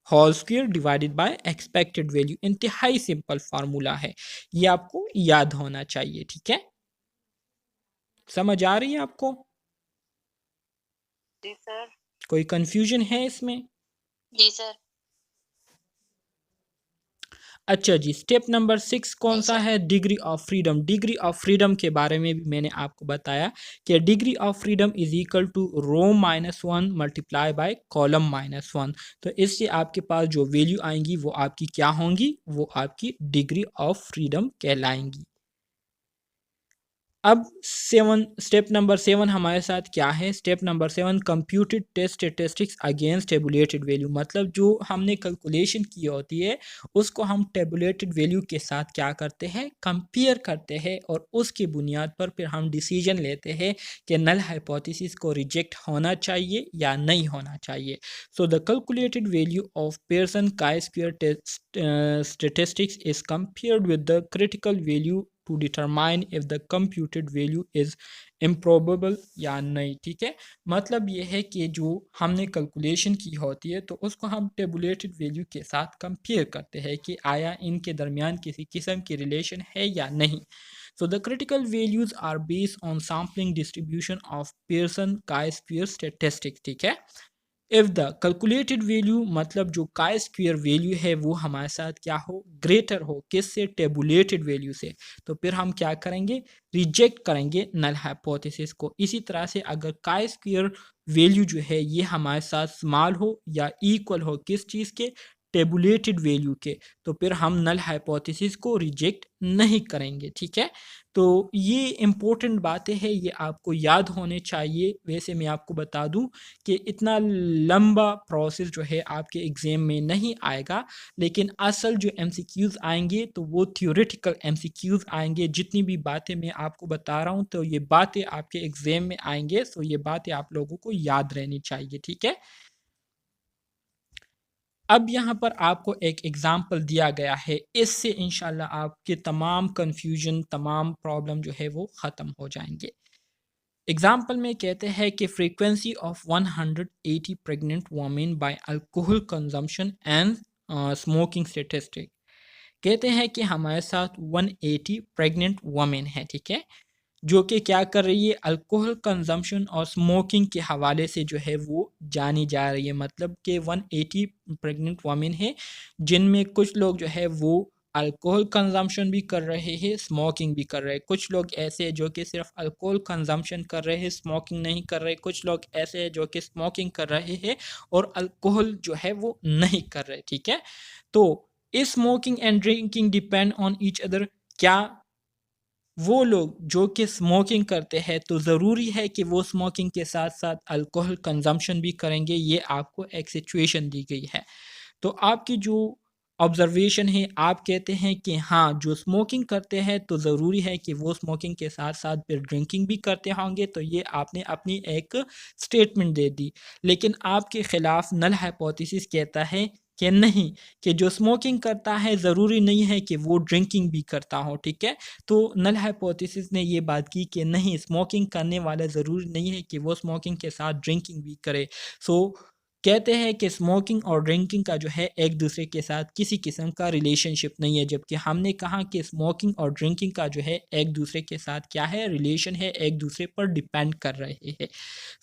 whole square divided by expected value. इंतहाई simple formula है, ये आपको याद होना चाहिए। ठीक है, समझ आ रही है आपको? जी सर। कोई कंफ्यूजन है इसमें? जी सर। अच्छा जी, स्टेप नंबर 6 कौन जी सा सर। है? Degree of freedom. Degree of freedom के बारे में भी मैंने आपको बताया कि degree of freedom is equal to row minus one multiply by column minus one. तो इससे आपके पास जो वैल्यू आएंगी वो आपकी क्या होंगी? वो आपकी डिग्री ऑफ फ्रीडम कहलाएंगी। अब स्टेप नंबर 7 हमारे साथ क्या है? Step number 7 computed test statistics against tabulated value. मतलब जो हमने कैलकुलेशन की होती है उसको हम टेबुलेटेड वैल्यू के साथ क्या करते हैं? कंपेयर करते हैं और उसकी बुनियाद पर फिर हम डिसीजन लेते हैं कि नल हाइपोथेसिस को रिजेक्ट होना चाहिए या नहीं होना चाहिए। So the calculated value of Pearson chi square statistics is compared with the critical value to determine if the computed value is improbable या नहीं। ठीक है, मतलब ये है कि जो हमने कैलकुलेशन की होती है तो उसको हम टेबुलेटेड वैल्यू के साथ कंपेयर करते हैं कि आया इनके दरमियान किसी किस्म की रिलेशन है या नहीं। So the critical values are based on sampling distribution of Pearson chi-square statistics। ठीक है, इफ द कैलकुलेटेड वैल्यू मतलब जो काई स्क्वायर वैल्यू है वो हमारे साथ क्या हो? ग्रेटर हो किससे? टेबुलेटेड वैल्यू से। तो फिर हम क्या करेंगे? रिजेक्ट करेंगे नल हाइपोथेसिस को। इसी तरह से अगर काई स्क्वायर वैल्यू जो है ये हमारे साथ स्मॉल हो या इक्वल हो किस चीज़ के? टेबुलेटेड वैल्यू के, तो फिर हम नल हाइपोथेसिस को रिजेक्ट नहीं करेंगे। ठीक है, तो ये इम्पोर्टेंट बातें हैं, ये आपको याद होने चाहिए। वैसे मैं आपको बता दूं कि इतना लंबा प्रोसेस जो है आपके एग्ज़ाम में नहीं आएगा, लेकिन असल जो एमसीक्यूज़ आएंगे तो वो थ्योरेटिकल एमसीक्यूज़ आएंगे। जितनी भी बातें मैं आपको बता रहा हूँ तो ये बातें आपके एग्ज़ाम में आएंगे, तो ये बातें आप लोगों को याद रहनी चाहिए। ठीक है, अब यहाँ पर आपको एक एग्जाम्पल दिया गया है, इससे इंशाल्लाह आपके तमाम कन्फ्यूजन तमाम प्रॉब्लम जो है वो ख़त्म हो जाएंगे। एग्जाम्पल में कहते हैं कि frequency of 180 pregnant women by alcohol consumption and smoking statistic. कहते हैं कि हमारे साथ 180 प्रेग्नेंट वोमेन है। ठीक है, जो कि क्या कर रही है? अल्कोहल कंजम्पशन और स्मोकिंग के हवाले से जो है वो जानी जा रही है। मतलब कि 180 प्रेग्नेंट वोमेन है जिनमें कुछ लोग जो है वो अल्कोहल कंजम्पशन भी कर रहे हैं, स्मोकिंग भी कर रहे हैं। कुछ लोग ऐसे हैं जो कि सिर्फ अल्कोहल कंजम्पशन कर रहे हैं, स्मोकिंग नहीं कर रहे। कुछ लोग ऐसे हैं जो कि स्मोकिंग कर रहे हैं और अल्कोहल जो है वो नहीं कर रहे। ठीक है, तो smoking and drinking depend on each other. क्या वो लोग जो कि स्मोकिंग करते हैं तो ज़रूरी है कि वो स्मोकिंग के साथ साथ अल्कोहल कंजम्पशन भी करेंगे? ये आपको एक सिचुएशन दी गई है। तो आपकी जो ऑब्जर्वेशन है, आप कहते हैं कि हाँ, जो स्मोकिंग करते हैं तो ज़रूरी है कि वो स्मोकिंग के साथ साथ फिर ड्रिंकिंग भी करते होंगे। तो ये आपने अपनी एक स्टेटमेंट दे दी, लेकिन आपके ख़िलाफ़ नल हाइपोथेसिस कहता है कि नहीं, कि जो स्मोकिंग करता है ज़रूरी नहीं है कि वो ड्रिंकिंग भी करता हो। ठीक है, तो नल हाइपोथेसिस ने ये बात की कि नहीं, स्मोकिंग करने वाला ज़रूरी नहीं है कि वो स्मोकिंग के साथ ड्रिंकिंग भी करे। सो कहते हैं कि स्मोकिंग और ड्रिंकिंग का जो है एक दूसरे के साथ किसी किस्म का रिलेशनशिप नहीं है, जबकि हमने कहा कि स्मोकिंग और ड्रिंकिंग का जो है एक दूसरे के साथ क्या है? रिलेशन है, एक दूसरे पर डिपेंड कर रहे हैं।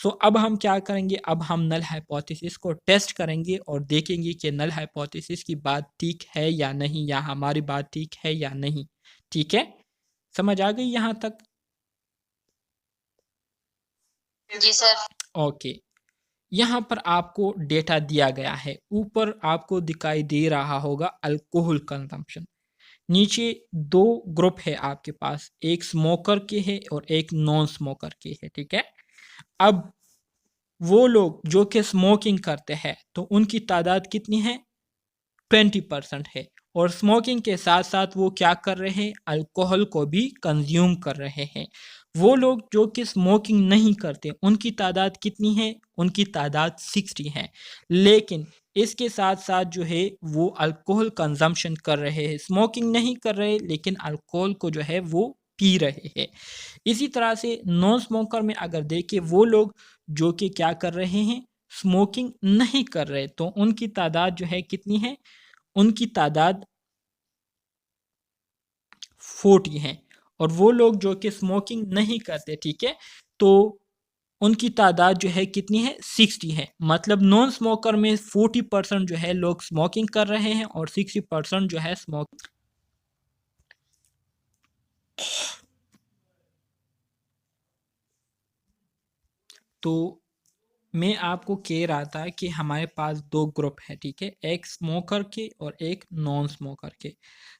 सो अब हम क्या करेंगे? अब हम नल हाइपोथेसिस को टेस्ट करेंगे और देखेंगे कि नल हाइपोथेसिस की बात ठीक है या नहीं, या हमारी बात ठीक है या नहीं। ठीक है, समझ आ गई यहाँ तक? जी सर। ओके, यहाँ पर आपको डेटा दिया गया है। ऊपर आपको दिखाई दे रहा होगा अल्कोहल कंजम्पशन। नीचे दो ग्रुप है आपके पास, एक स्मोकर के है और एक नॉन स्मोकर के है। ठीक है, अब वो लोग जो कि स्मोकिंग करते हैं तो उनकी तादाद कितनी है? 20% है। और स्मोकिंग के साथ साथ वो क्या कर रहे हैं? अल्कोहल को भी कंज्यूम कर रहे हैं। वो लोग जो कि स्मोकिंग नहीं करते उनकी तादाद कितनी है? उनकी तादाद 60 है। लेकिन इसके साथ साथ जो है वो अल्कोहल कंजम्पशन कर रहे हैं, स्मोकिंग नहीं कर रहे लेकिन अल्कोहल को जो है वो पी रहे हैं। इसी तरह से नॉन स्मोकर में अगर देखें, वो लोग जो कि क्या कर रहे हैं? स्मोकिंग नहीं कर रहे, तो उनकी तादाद जो है कितनी है? उनकी तादाद 40 है। और वो लोग जो कि स्मोकिंग नहीं करते, ठीक है, तो उनकी तादाद जो है कितनी है 60 है। मतलब नॉन स्मोकर में 40% जो है लोग स्मोकिंग कर रहे हैं और 60% जो है स्मोक। तो मैं आपको कह रहा था कि हमारे पास दो ग्रुप है, ठीक है, एक स्मोकर के और एक नॉन स्मोकर के।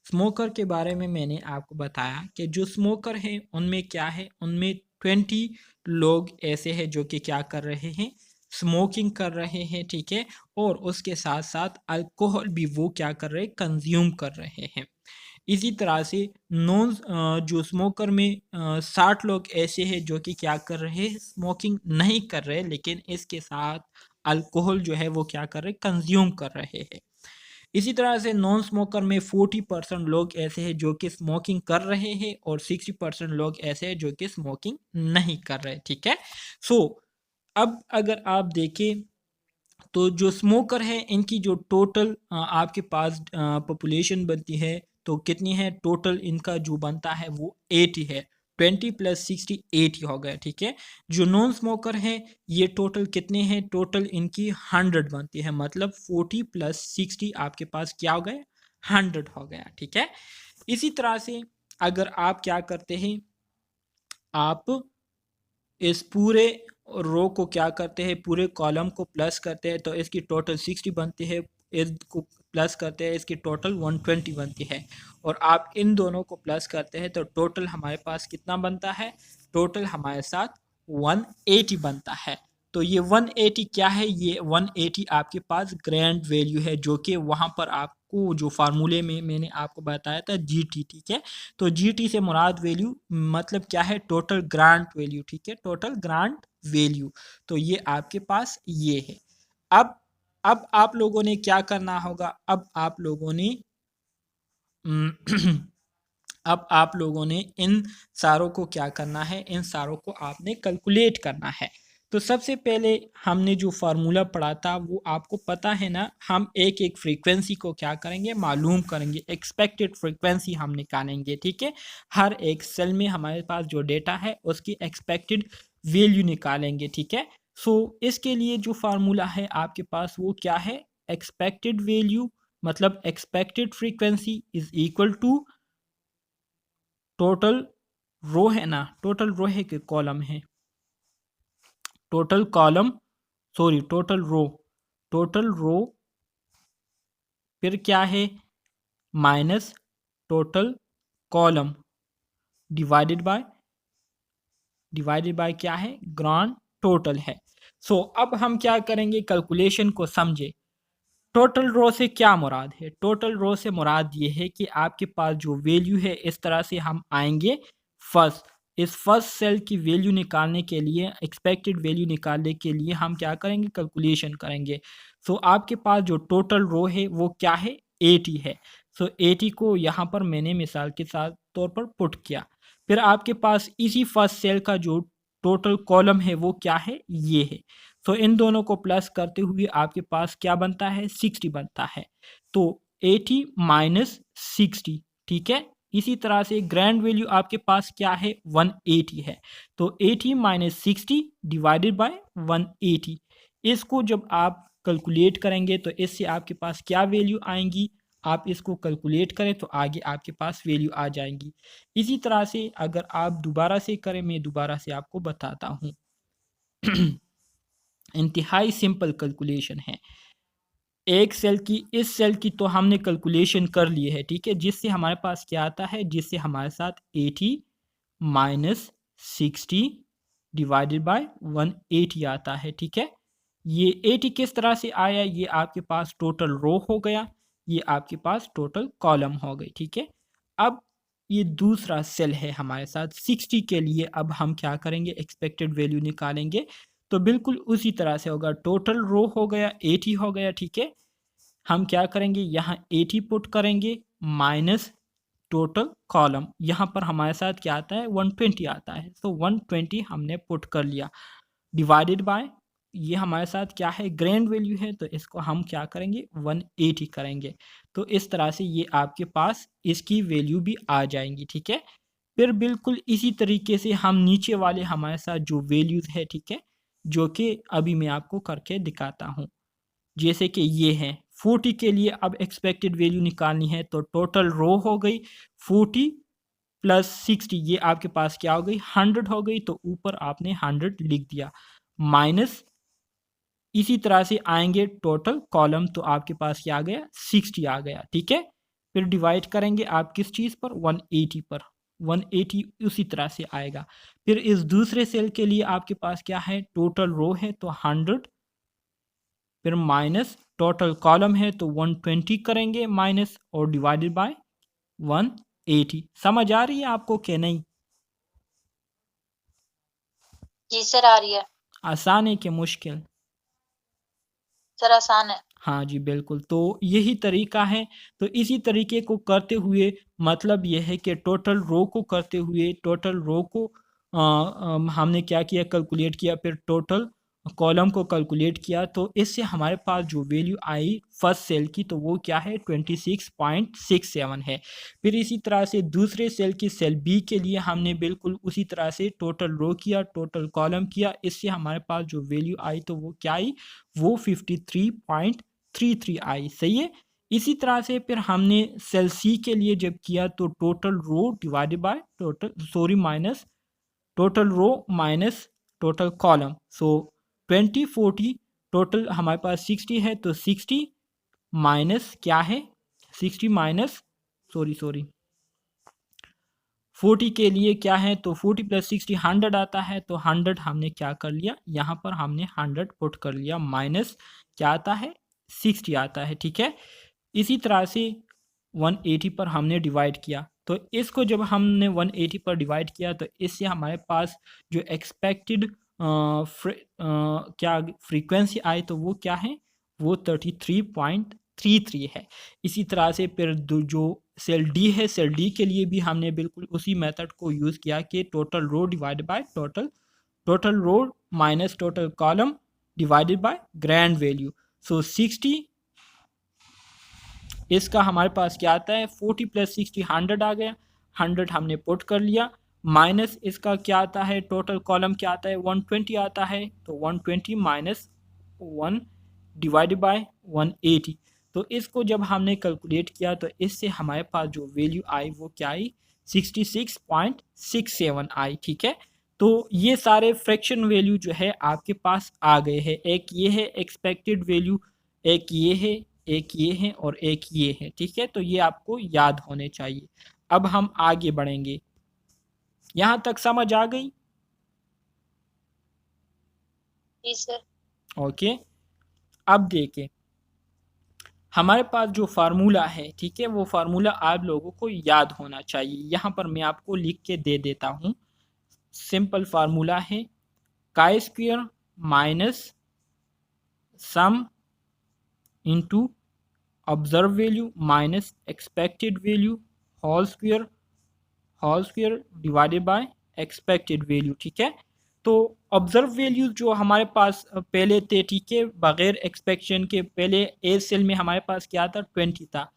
स्मोकर के बारे में मैंने आपको बताया कि जो स्मोकर है उनमें क्या है, उनमें 20 लोग ऐसे हैं जो कि क्या कर रहे हैं, स्मोकिंग कर रहे हैं, ठीक है, और उसके साथ साथ अल्कोहल भी वो क्या कर रहे हैं, कंज्यूम कर रहे हैं। इसी तरह से जो स्मोकर में 60 लोग ऐसे हैं जो कि क्या कर रहे हैं, स्मोकिंग नहीं कर रहे, लेकिन इसके साथ अल्कोहल जो है वो क्या कर रहे, कंज्यूम कर रहे हैं। इसी तरह से नॉन स्मोकर में 40% लोग ऐसे हैं जो कि स्मोकिंग कर रहे हैं और 60% लोग ऐसे हैं जो कि स्मोकिंग नहीं कर रहे, ठीक है। सो अब अगर आप देखें तो जो स्मोकर है इनकी जो टोटल आपके पास पॉपुलेशन बनती है तो कितनी है, टोटल इनका जो बनता है वो 80 है। 20 + 60 80 हो गया, ठीक है। जो नॉन स्मोकर है ये टोटल कितने हैं, टोटल इनकी 100 बनती है। मतलब 40 + 60 आपके पास क्या हो गया, 100 हो गया, ठीक है। इसी तरह से अगर आप क्या करते हैं, आप इस पूरे रो को क्या करते हैं, पूरे कॉलम को प्लस करते हैं तो इसकी टोटल 60 बनती है, इसको प्लस करते हैं इसकी टोटल 120 बनती है, और आप इन दोनों को प्लस करते हैं तो टोटल हमारे पास कितना बनता है, टोटल हमारे साथ 180 बनता है। तो ये 180 क्या है, ये 180 आपके पास ग्रैंड वैल्यू है, जो कि वहाँ पर आपको जो फार्मूले में मैंने आपको बताया था जीटी, ठीक है। तो जीटी से मुराद वैल्यू मतलब क्या है, टोटल ग्रांट वैल्यू, ठीक है, टोटल ग्रांट वैल्यू। तो ये आपके पास ये है। अब आप लोगों ने क्या करना होगा, अब आप लोगों ने अब आप लोगों ने इन सारों को क्या करना है, इन सारों को आपने कैलकुलेट करना है। तो सबसे पहले हमने जो फार्मूला पढ़ा था वो आपको पता है ना, हम एक एक फ्रीक्वेंसी को क्या करेंगे, मालूम करेंगे, एक्सपेक्टेड फ्रीक्वेंसी हम निकालेंगे, ठीक है। हर एक सेल में हमारे पास जो डेटा है उसकी एक्सपेक्टेड वैल्यू निकालेंगे, ठीक है। सो इसके लिए जो फार्मूला है आपके पास वो क्या है, एक्सपेक्टेड वैल्यू मतलब expected frequency is equal to total row है ना, टोटल रो है कि कॉलम है, total column, sorry total row, total row फिर क्या है minus total column divided by क्या है, ग्रांड टोटल है। सो अब हम क्या करेंगे, कैलकुलेशन को समझे। टोटल रो से क्या मुराद है, टोटल रो से मुराद ये है कि आपके पास जो वैल्यू है इस तरह से हम आएंगे, फर्स्ट इस फर्स्ट सेल की वैल्यू निकालने के लिए, एक्सपेक्टेड वैल्यू निकालने के लिए हम क्या करेंगे, कैलकुलेशन करेंगे। सो आपके पास जो टोटल रो है वो क्या है, 80 है। सो 80 को यहाँ पर मैंने मिसाल के साथ तौर पर पुट किया। फिर आपके पास इसी फर्स्ट सेल का जो टोटल कॉलम है वो क्या है, ये है। तो इन दोनों को प्लस करते हुए आपके पास क्या बनता है, 60 बनता है। तो 80 माइनस 60, ठीक है। इसी तरह से ग्रैंड वैल्यू आपके पास क्या है, 180 है। तो 80 माइनस 60 डिवाइडेड बाय 180, इसको जब आप कैलकुलेट करेंगे तो इससे आपके पास क्या वैल्यू आएंगी, आप इसको कैलकुलेट करें तो आगे आपके पास वैल्यू आ जाएंगी। इसी तरह से अगर आप दोबारा से करें, मैं दोबारा से आपको बताता हूँ। इंतहाई सिंपल कैलकुलेशन है। एक सेल की, इस सेल की तो हमने कैलकुलेशन कर ली है, ठीक है, जिससे हमारे पास क्या आता है, जिससे हमारे साथ 80 माइनस 60 डिवाइडेड बाय 180 आता है, ठीक है। ये 80 किस तरह से आया, ये आपके पास टोटल रो हो गया, ये आपके पास टोटल कॉलम हो गई, ठीक है। अब ये दूसरा सेल है हमारे साथ 60 के लिए, अब हम क्या करेंगे, एक्सपेक्टेड वैल्यू निकालेंगे। तो बिल्कुल उसी तरह से होगा, टोटल रो हो गया 80 हो गया, ठीक है। हम क्या करेंगे, यहाँ 80 पुट करेंगे माइनस टोटल कॉलम, यहाँ पर हमारे साथ क्या आता है, 120 आता है। तो 120 हमने पुट कर लिया, डिवाइडेड बाय ये हमारे साथ क्या है, ग्रैंड वैल्यू है, तो इसको हम क्या करेंगे, 180 करेंगे। तो इस तरह से ये आपके पास इसकी वैल्यू भी आ जाएंगी, ठीक है। फिर बिल्कुल इसी तरीके से हम नीचे वाले हमारे साथ जो वैल्यूज है, ठीक है, जो कि अभी मैं आपको करके दिखाता हूँ। जैसे कि ये है 40 के लिए अब एक्सपेक्टेड वैल्यू निकालनी है, तो टोटल रो हो गई 40 प्लस 60, ये आपके पास क्या हो गई 100 हो गई, तो ऊपर आपने 100 लिख दिया, माइनस इसी तरह से आएंगे टोटल कॉलम, तो आपके पास क्या आ गया 60 आ गया, ठीक है। फिर डिवाइड करेंगे आप किस चीज़ पर 180 पर, 180 उसी तरह से आएगा। फिर इस दूसरे सेल के लिए आपके पास क्या है टोटल रो है तो 100, फिर माइनस टोटल कॉलम है तो 120 करेंगे माइनस और डिवाइडेड बाय 180। समझ आ रही है आपको कि नहीं? जी सर आ रही है। आसान है कि मुश्किल? सर आसान है। हाँ जी बिल्कुल, तो यही तरीका है। तो इसी तरीके को करते हुए मतलब ये है कि टोटल रो को करते हुए टोटल रो को हमने क्या किया कैलकुलेट किया, फिर टोटल कॉलम को कैलकुलेट किया, तो इससे हमारे पास जो वैल्यू आई फर्स्ट सेल की तो वो क्या है 26.67 है। फिर इसी तरह से दूसरे सेल की सेल बी के लिए हमने बिल्कुल उसी तरह से टोटल रो किया टोटल कॉलम किया, इससे हमारे पास जो वैल्यू आई तो वो क्या आई, वो 53.33 आई। सही है। इसी तरह से फिर हमने सेल सी के लिए जब किया तो total row divided by total sorry minus total row minus total column, so 20 40 total हमारे पास 60 है तो 60 माइनस क्या है 60 माइनस सॉरी 40 के लिए क्या है तो 40 प्लस 60 100 आता है, तो 100 हमने क्या कर लिया यहाँ पर हमने 100 पुट कर लिया, माइनस क्या आता है 60 आता है, ठीक है। इसी तरह से 180 पर हमने डिवाइड किया, तो इसको जब हमने 180 पर डिवाइड किया तो इससे हमारे पास जो एक्सपेक्टेड क्या फ्रीक्वेंसी आई तो वो क्या है, वो 33.33 है। इसी तरह से फिर जो सेल डी है सेल डी के लिए भी हमने बिल्कुल उसी मेथड को यूज़ किया कि total row divide by total row minus total column divided by grand value, so 60 इसका हमारे पास क्या आता है 40 प्लस 60 100 आ गया, 100 हमने पुट कर लिया, माइनस इसका क्या आता है टोटल कॉलम क्या आता है 120 आता है, तो 120 माइनस 1 डिवाइडेड बाय 180, तो इसको जब हमने कैलकुलेट किया तो इससे हमारे पास जो वैल्यू आई वो क्या आई 66.67 आई, ठीक है। तो ये सारे फ्रैक्शन वैल्यू जो है आपके पास आ गए हैं, एक ये है एक्सपेक्टेड वैल्यू, एक ये है, एक ये है और एक ये है, ठीक है। तो ये आपको याद होने चाहिए। अब हम आगे बढ़ेंगे, यहाँ तक समझ आ गई? जी सर। ओके, अब देखें हमारे पास जो फार्मूला है, ठीक है, वो फार्मूला आप लोगों को याद होना चाहिए। यहाँ पर मैं आपको लिख के दे देता हूँ। सिंपल फार्मूला है chi square minus sum into observe value minus expected value whole square divided by expected value, ठीक है। तो ऑब्जर्व वैल्यू जो हमारे पास पहले थे, ठीक है, बगैर एक्सपेक्शन के, पहले ए सेल में हमारे पास क्या था 20 था,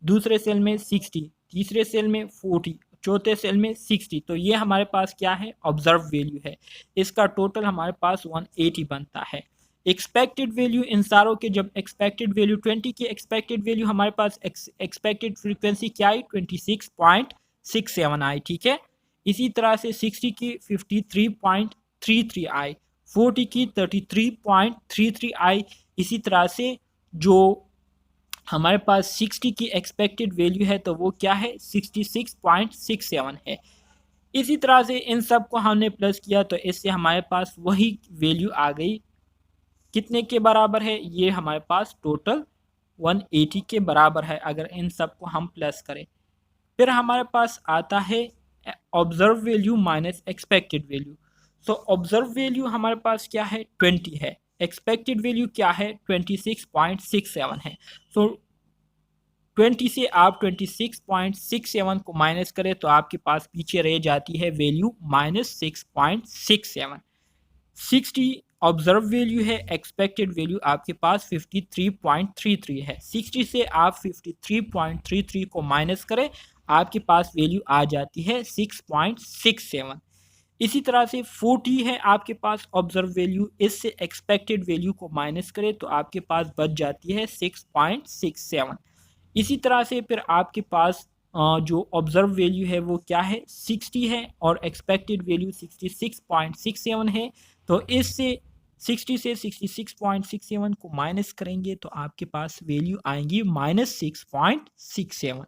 दूसरे सेल में 60, तीसरे सेल में 40, चौथे सेल में 60, तो ये हमारे पास क्या है ऑब्जर्व वैल्यू है। इसका टोटल हमारे पास 180 बनता है। एक्सपेक्टेड वैल्यू इन सारों के, जब एक्सपेक्टेड वैल्यू 20 की एक्सपेक्टेड वैल्यू हमारे पास एक्सपेक्टेड फ्रीक्वेंसी क्या आई 26.67 आई, ठीक है। इसी तरह से 60 की 53.33 आई, 40 की 33.33 आई। इसी तरह से जो हमारे पास 60 की एक्सपेक्टेड वैल्यू है तो वो क्या है 66.67 है। इसी तरह से इन सब को हमने प्लस किया तो इससे हमारे पास वही वैल्यू आ गई, कितने के बराबर है, ये हमारे पास टोटल 180 के बराबर है अगर इन सब को हम प्लस करें। फिर हमारे पास आता है observe value minus expected value. So observe value हमारे पास क्या है 20 है, एक्सपेक्टेड वैल्यू क्या है 26.67 है। सो 20 से आप 26.67 को माइनस करें तो आपके पास पीछे रह जाती है वैल्यू -6.67। 60 ऑब्जर्व वैल्यू है, एक्सपेक्टेड वैल्यू आपके पास 53.33 है। 60 से आप 53.33 को माइनस करें, आपके पास वैल्यू आ जाती है 6.67। इसी तरह से 40 है आपके पास ऑब्जर्व वैल्यू, इससे एक्सपेक्टेड वैल्यू को माइनस करें तो आपके पास बच जाती है 6.67। इसी तरह से फिर आपके पास जो ऑब्जर्व वैल्यू है वो क्या है 60 है और एक्सपेक्टेड वैल्यू 66.67 है। तो इससे 60 से 66.67 को माइनस करेंगे तो आपके पास वैल्यू आएंगी -6.67।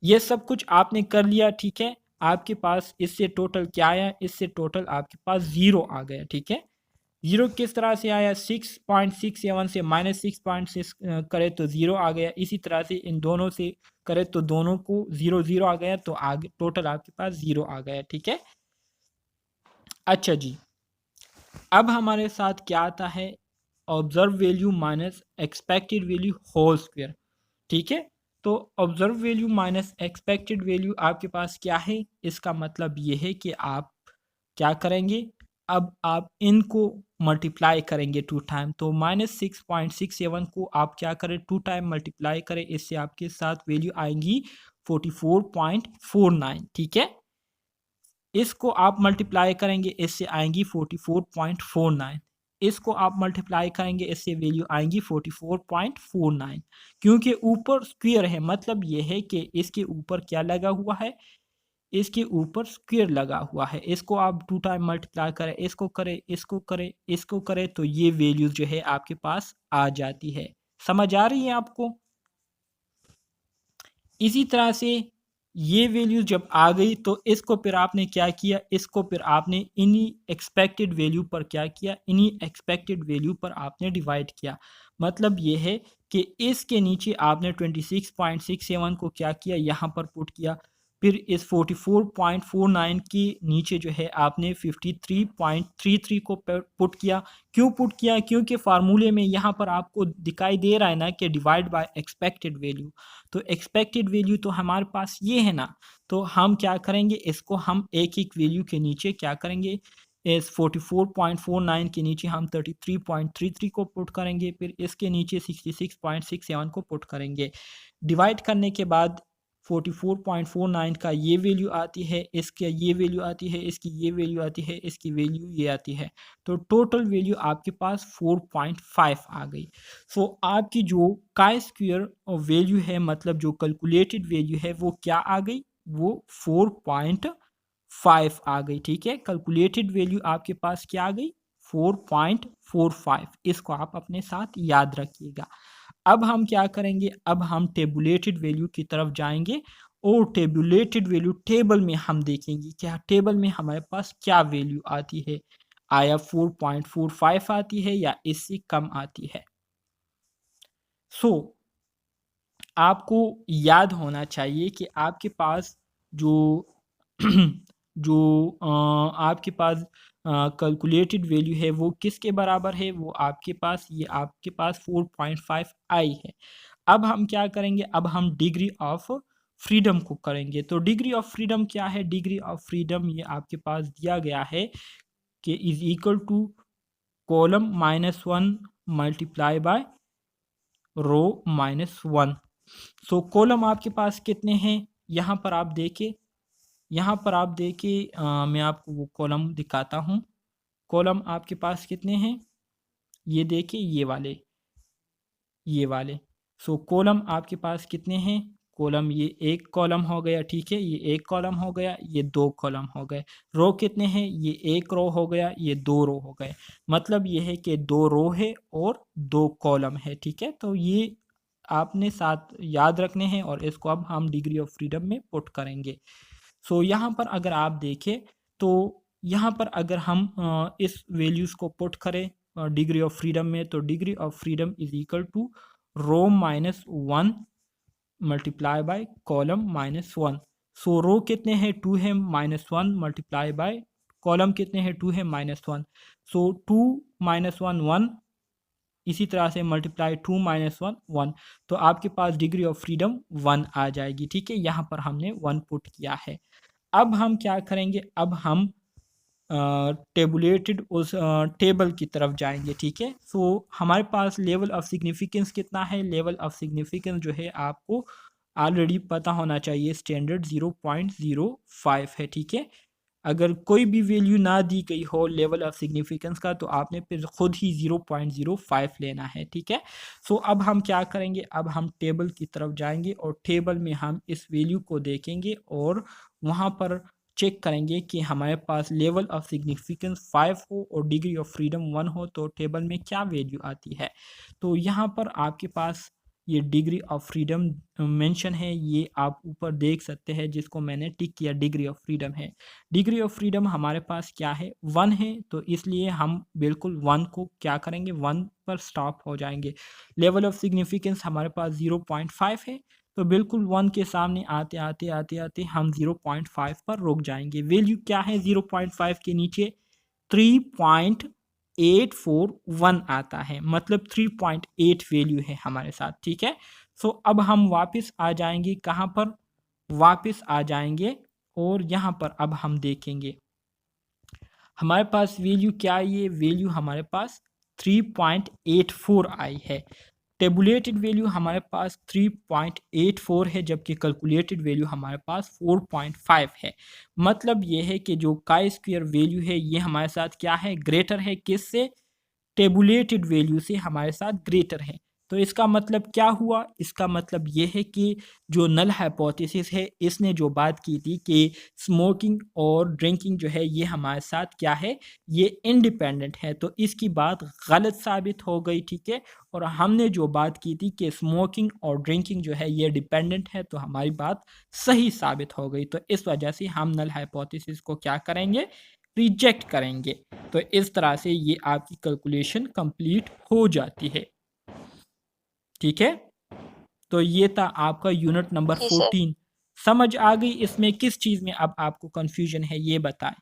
ये सब कुछ आपने कर लिया, ठीक है। आपके पास इससे टोटल क्या आया, इससे टोटल आपके पास 0 आ गया, ठीक है। 0 किस तरह से आया, 6.67 से -6.6 करे तो 0 आ गया। इसी तरह से इन दोनों से करे तो दोनों को 0 0 आ गया, तो आगे टोटल आपके पास 0 आ गया, ठीक है। अच्छा जी, अब हमारे साथ क्या आता है, observe value minus expected value whole square, ठीक है। तो observe value minus expected value आपके पास क्या है, इसका मतलब ये है कि आप क्या करेंगे, अब आप इनको मल्टीप्लाई करेंगे 2 टाइम। तो -6.67 को आप क्या करें, 2 टाइम मल्टीप्लाई करें, इससे आपके साथ वैल्यू आएंगी 44.49, ठीक है। इसको आप मल्टीप्लाई करेंगे, इससे आएंगी 44.49। इसको आप मल्टीप्लाई करेंगे, इससे वैल्यू आएंगी 44.49। क्योंकि ऊपर स्क्वायर है, मतलब ये है कि इसके ऊपर क्या लगा हुआ है, इसके ऊपर स्क्वायर लगा हुआ है। इसको आप 2 टाइम मल्टीप्लाई करें, इसको करें, इसको करें, इसको करें, तो ये वैल्यू जो है आपके पास आ जाती है। समझ आ रही है आपको। इसी तरह से ये वैल्यू जब आ गई तो इसको फिर आपने क्या किया, इसको फिर आपने इन्हीं एक्सपेक्टेड वैल्यू पर क्या किया, इन्हीं एक्सपेक्टेड वैल्यू पर आपने डिवाइड किया। मतलब ये है कि इसके नीचे आपने 26.67 को क्या किया, यहाँ पर पुट किया। फिर इस 44.49 के नीचे जो है आपने 53.33 को पुट किया। क्यों पुट किया, क्योंकि फार्मूले में यहाँ पर आपको दिखाई दे रहा है ना कि डिवाइड बाय एक्सपेक्टेड वैल्यू। तो एक्सपेक्टेड वैल्यू तो हमारे पास ये है ना, तो हम क्या करेंगे, इसको हम एक एक वैल्यू के नीचे क्या करेंगे, इस 44.49 के नीचे हम 33.33 को पुट करेंगे, फिर इसके नीचे 66.67 को पुट करेंगे। डिवाइड करने के बाद 44.49 का ये वैल्यू आती है, इसका ये वैल्यू आती है, इसकी ये वैल्यू आती है, इसकी वैल्यू ये आती है। तो टोटल वैल्यू आपके पास 4.5 आ गई। सो आपकी जो काय स्क्वायर वैल्यू है, मतलब जो कैलकुलेटेड वैल्यू है, वो क्या आ गई, वो 4.5 आ गई, ठीक है। कैलकुलेटेड वैल्यू आपके पास क्या आ गई, 4.45। इसको आप अपने साथ याद रखिएगा। अब हम क्या करेंगे, अब हम टेबुलेटेड वैल्यू की तरफ जाएंगे और टेबुलेटेड वैल्यू टेबल में हम देखेंगे क्या टेबल में हमारे पास क्या वैल्यू आती है, आया 4.45 आती है या इससे कम आती है। सो आपको याद होना चाहिए कि आपके पास जो जो आपके पास कैलकुलेटेड वैल्यू है वो किसके बराबर है, वो आपके पास ये आपके पास 4.5 आई है। अब हम क्या करेंगे, अब हम डिग्री ऑफ फ्रीडम को करेंगे। तो डिग्री ऑफ फ्रीडम क्या है, डिग्री ऑफ फ्रीडम ये आपके पास दिया गया है कि is equal to column -1 multiply by row -1। So column आपके पास कितने हैं, यहाँ पर आप देखिए, यहाँ पर आप देखिए, मैं आपको वो कॉलम दिखाता हूँ। कॉलम आपके पास कितने हैं, ये देखिए, ये वाले। सो कॉलम आपके पास कितने हैं, कॉलम ये एक कॉलम हो गया, ठीक है, ये एक कॉलम हो गया, ये दो कॉलम हो गए। रो कितने हैं, ये एक रो हो गया, ये दो रो हो गए। मतलब ये है कि दो रो है और दो कॉलम है, ठीक है। तो ये आपने साथ याद रखने हैं और इसको अब हम डिग्री ऑफ फ्रीडम में पुट करेंगे। सो यहाँ पर अगर आप देखें तो यहाँ पर अगर हम इस वैल्यूज़ को पुट करें डिग्री ऑफ फ्रीडम में, तो degree of freedom is equal to row -1 multiply by column -1। So row कितने हैं, 2 है, -1 मल्टीप्लाई बाय कॉलम कितने हैं, 2 है, -1। सो 2 -1 1, इसी तरह से मल्टीप्लाई 2 -1 1। तो आपके पास डिग्री ऑफ फ्रीडम 1 आ जाएगी, ठीक है। यहाँ पर हमने 1 पुट किया है। अब हम क्या करेंगे, अब हम टेबुलेटेड उस टेबल की तरफ जाएंगे, ठीक है। सो हमारे पास लेवल ऑफ सिग्निफिकेंस कितना है, लेवल ऑफ सिग्निफिकेंस जो है आपको ऑलरेडी पता होना चाहिए, स्टैंडर्ड 0.05 है, ठीक है। अगर कोई भी वैल्यू ना दी गई हो लेवल ऑफ सिग्निफिकेंस का तो आपने फिर खुद ही 0.05 लेना है, ठीक है। सो अब हम क्या करेंगे, अब हम टेबल की तरफ जाएंगे और टेबल में हम इस वैल्यू को देखेंगे और वहाँ पर चेक करेंगे कि हमारे पास लेवल ऑफ सिग्निफिकेंस 5 हो और डिग्री ऑफ फ्रीडम 1 हो तो टेबल में क्या वैल्यू आती है। तो यहाँ पर आपके पास ये डिग्री ऑफ फ्रीडम मेंशन है, ये आप ऊपर देख सकते हैं जिसको मैंने टिक किया, डिग्री ऑफ फ्रीडम है। डिग्री ऑफ फ्रीडम हमारे पास क्या है, 1 है, तो इसलिए हम बिल्कुल 1 को क्या करेंगे, 1 पर स्टॉप हो जाएंगे। लेवल ऑफ सिग्निफिकेंस हमारे पास 0.5 है, तो बिल्कुल 1 के सामने आते आते आते आते हम 0.5 पर रुक जाएंगे। वैल्यू क्या है 0.5 के नीचे, 3.841 आता है, मतलब 3.8 वैल्यू है हमारे साथ, ठीक है। सो अब हम वापस आ जाएंगे, कहाँ पर, वापस आ जाएंगे और यहाँ पर अब हम देखेंगे हमारे पास वैल्यू क्या है, ये वैल्यू हमारे पास 3.84 आई है। टेबुलेटेड वैल्यू हमारे पास 3.84 है जबकि कैलकुलेटेड वैल्यू हमारे पास 4.5 है। मतलब ये है कि जो काई स्क्वायर वैल्यू है ये हमारे साथ क्या है, ग्रेटर है, किससे, टेबुलेटेड वैल्यू से हमारे साथ ग्रेटर है। तो इसका मतलब क्या हुआ, इसका मतलब ये है कि जो नल हाइपोथेसिस है इसने जो बात की थी कि स्मोकिंग और ड्रिंकिंग जो है ये हमारे साथ क्या है, ये इंडिपेंडेंट है, तो इसकी बात गलत साबित हो गई, ठीक है। और हमने जो बात की थी कि स्मोकिंग और ड्रिंकिंग जो है ये डिपेंडेंट है, तो हमारी बात सही साबित हो गई। तो इस वजह से हम नल हाइपोथेसिस को क्या करेंगे, रिजेक्ट करेंगे। तो इस तरह से ये आपकी कैलकुलेशन कंप्लीट हो जाती है, ठीक है। तो ये था आपका यूनिट नंबर जी सर। 14। समझ आ गई, इसमें किस चीज़ में अब आपको कंफ्यूजन है ये बताएं।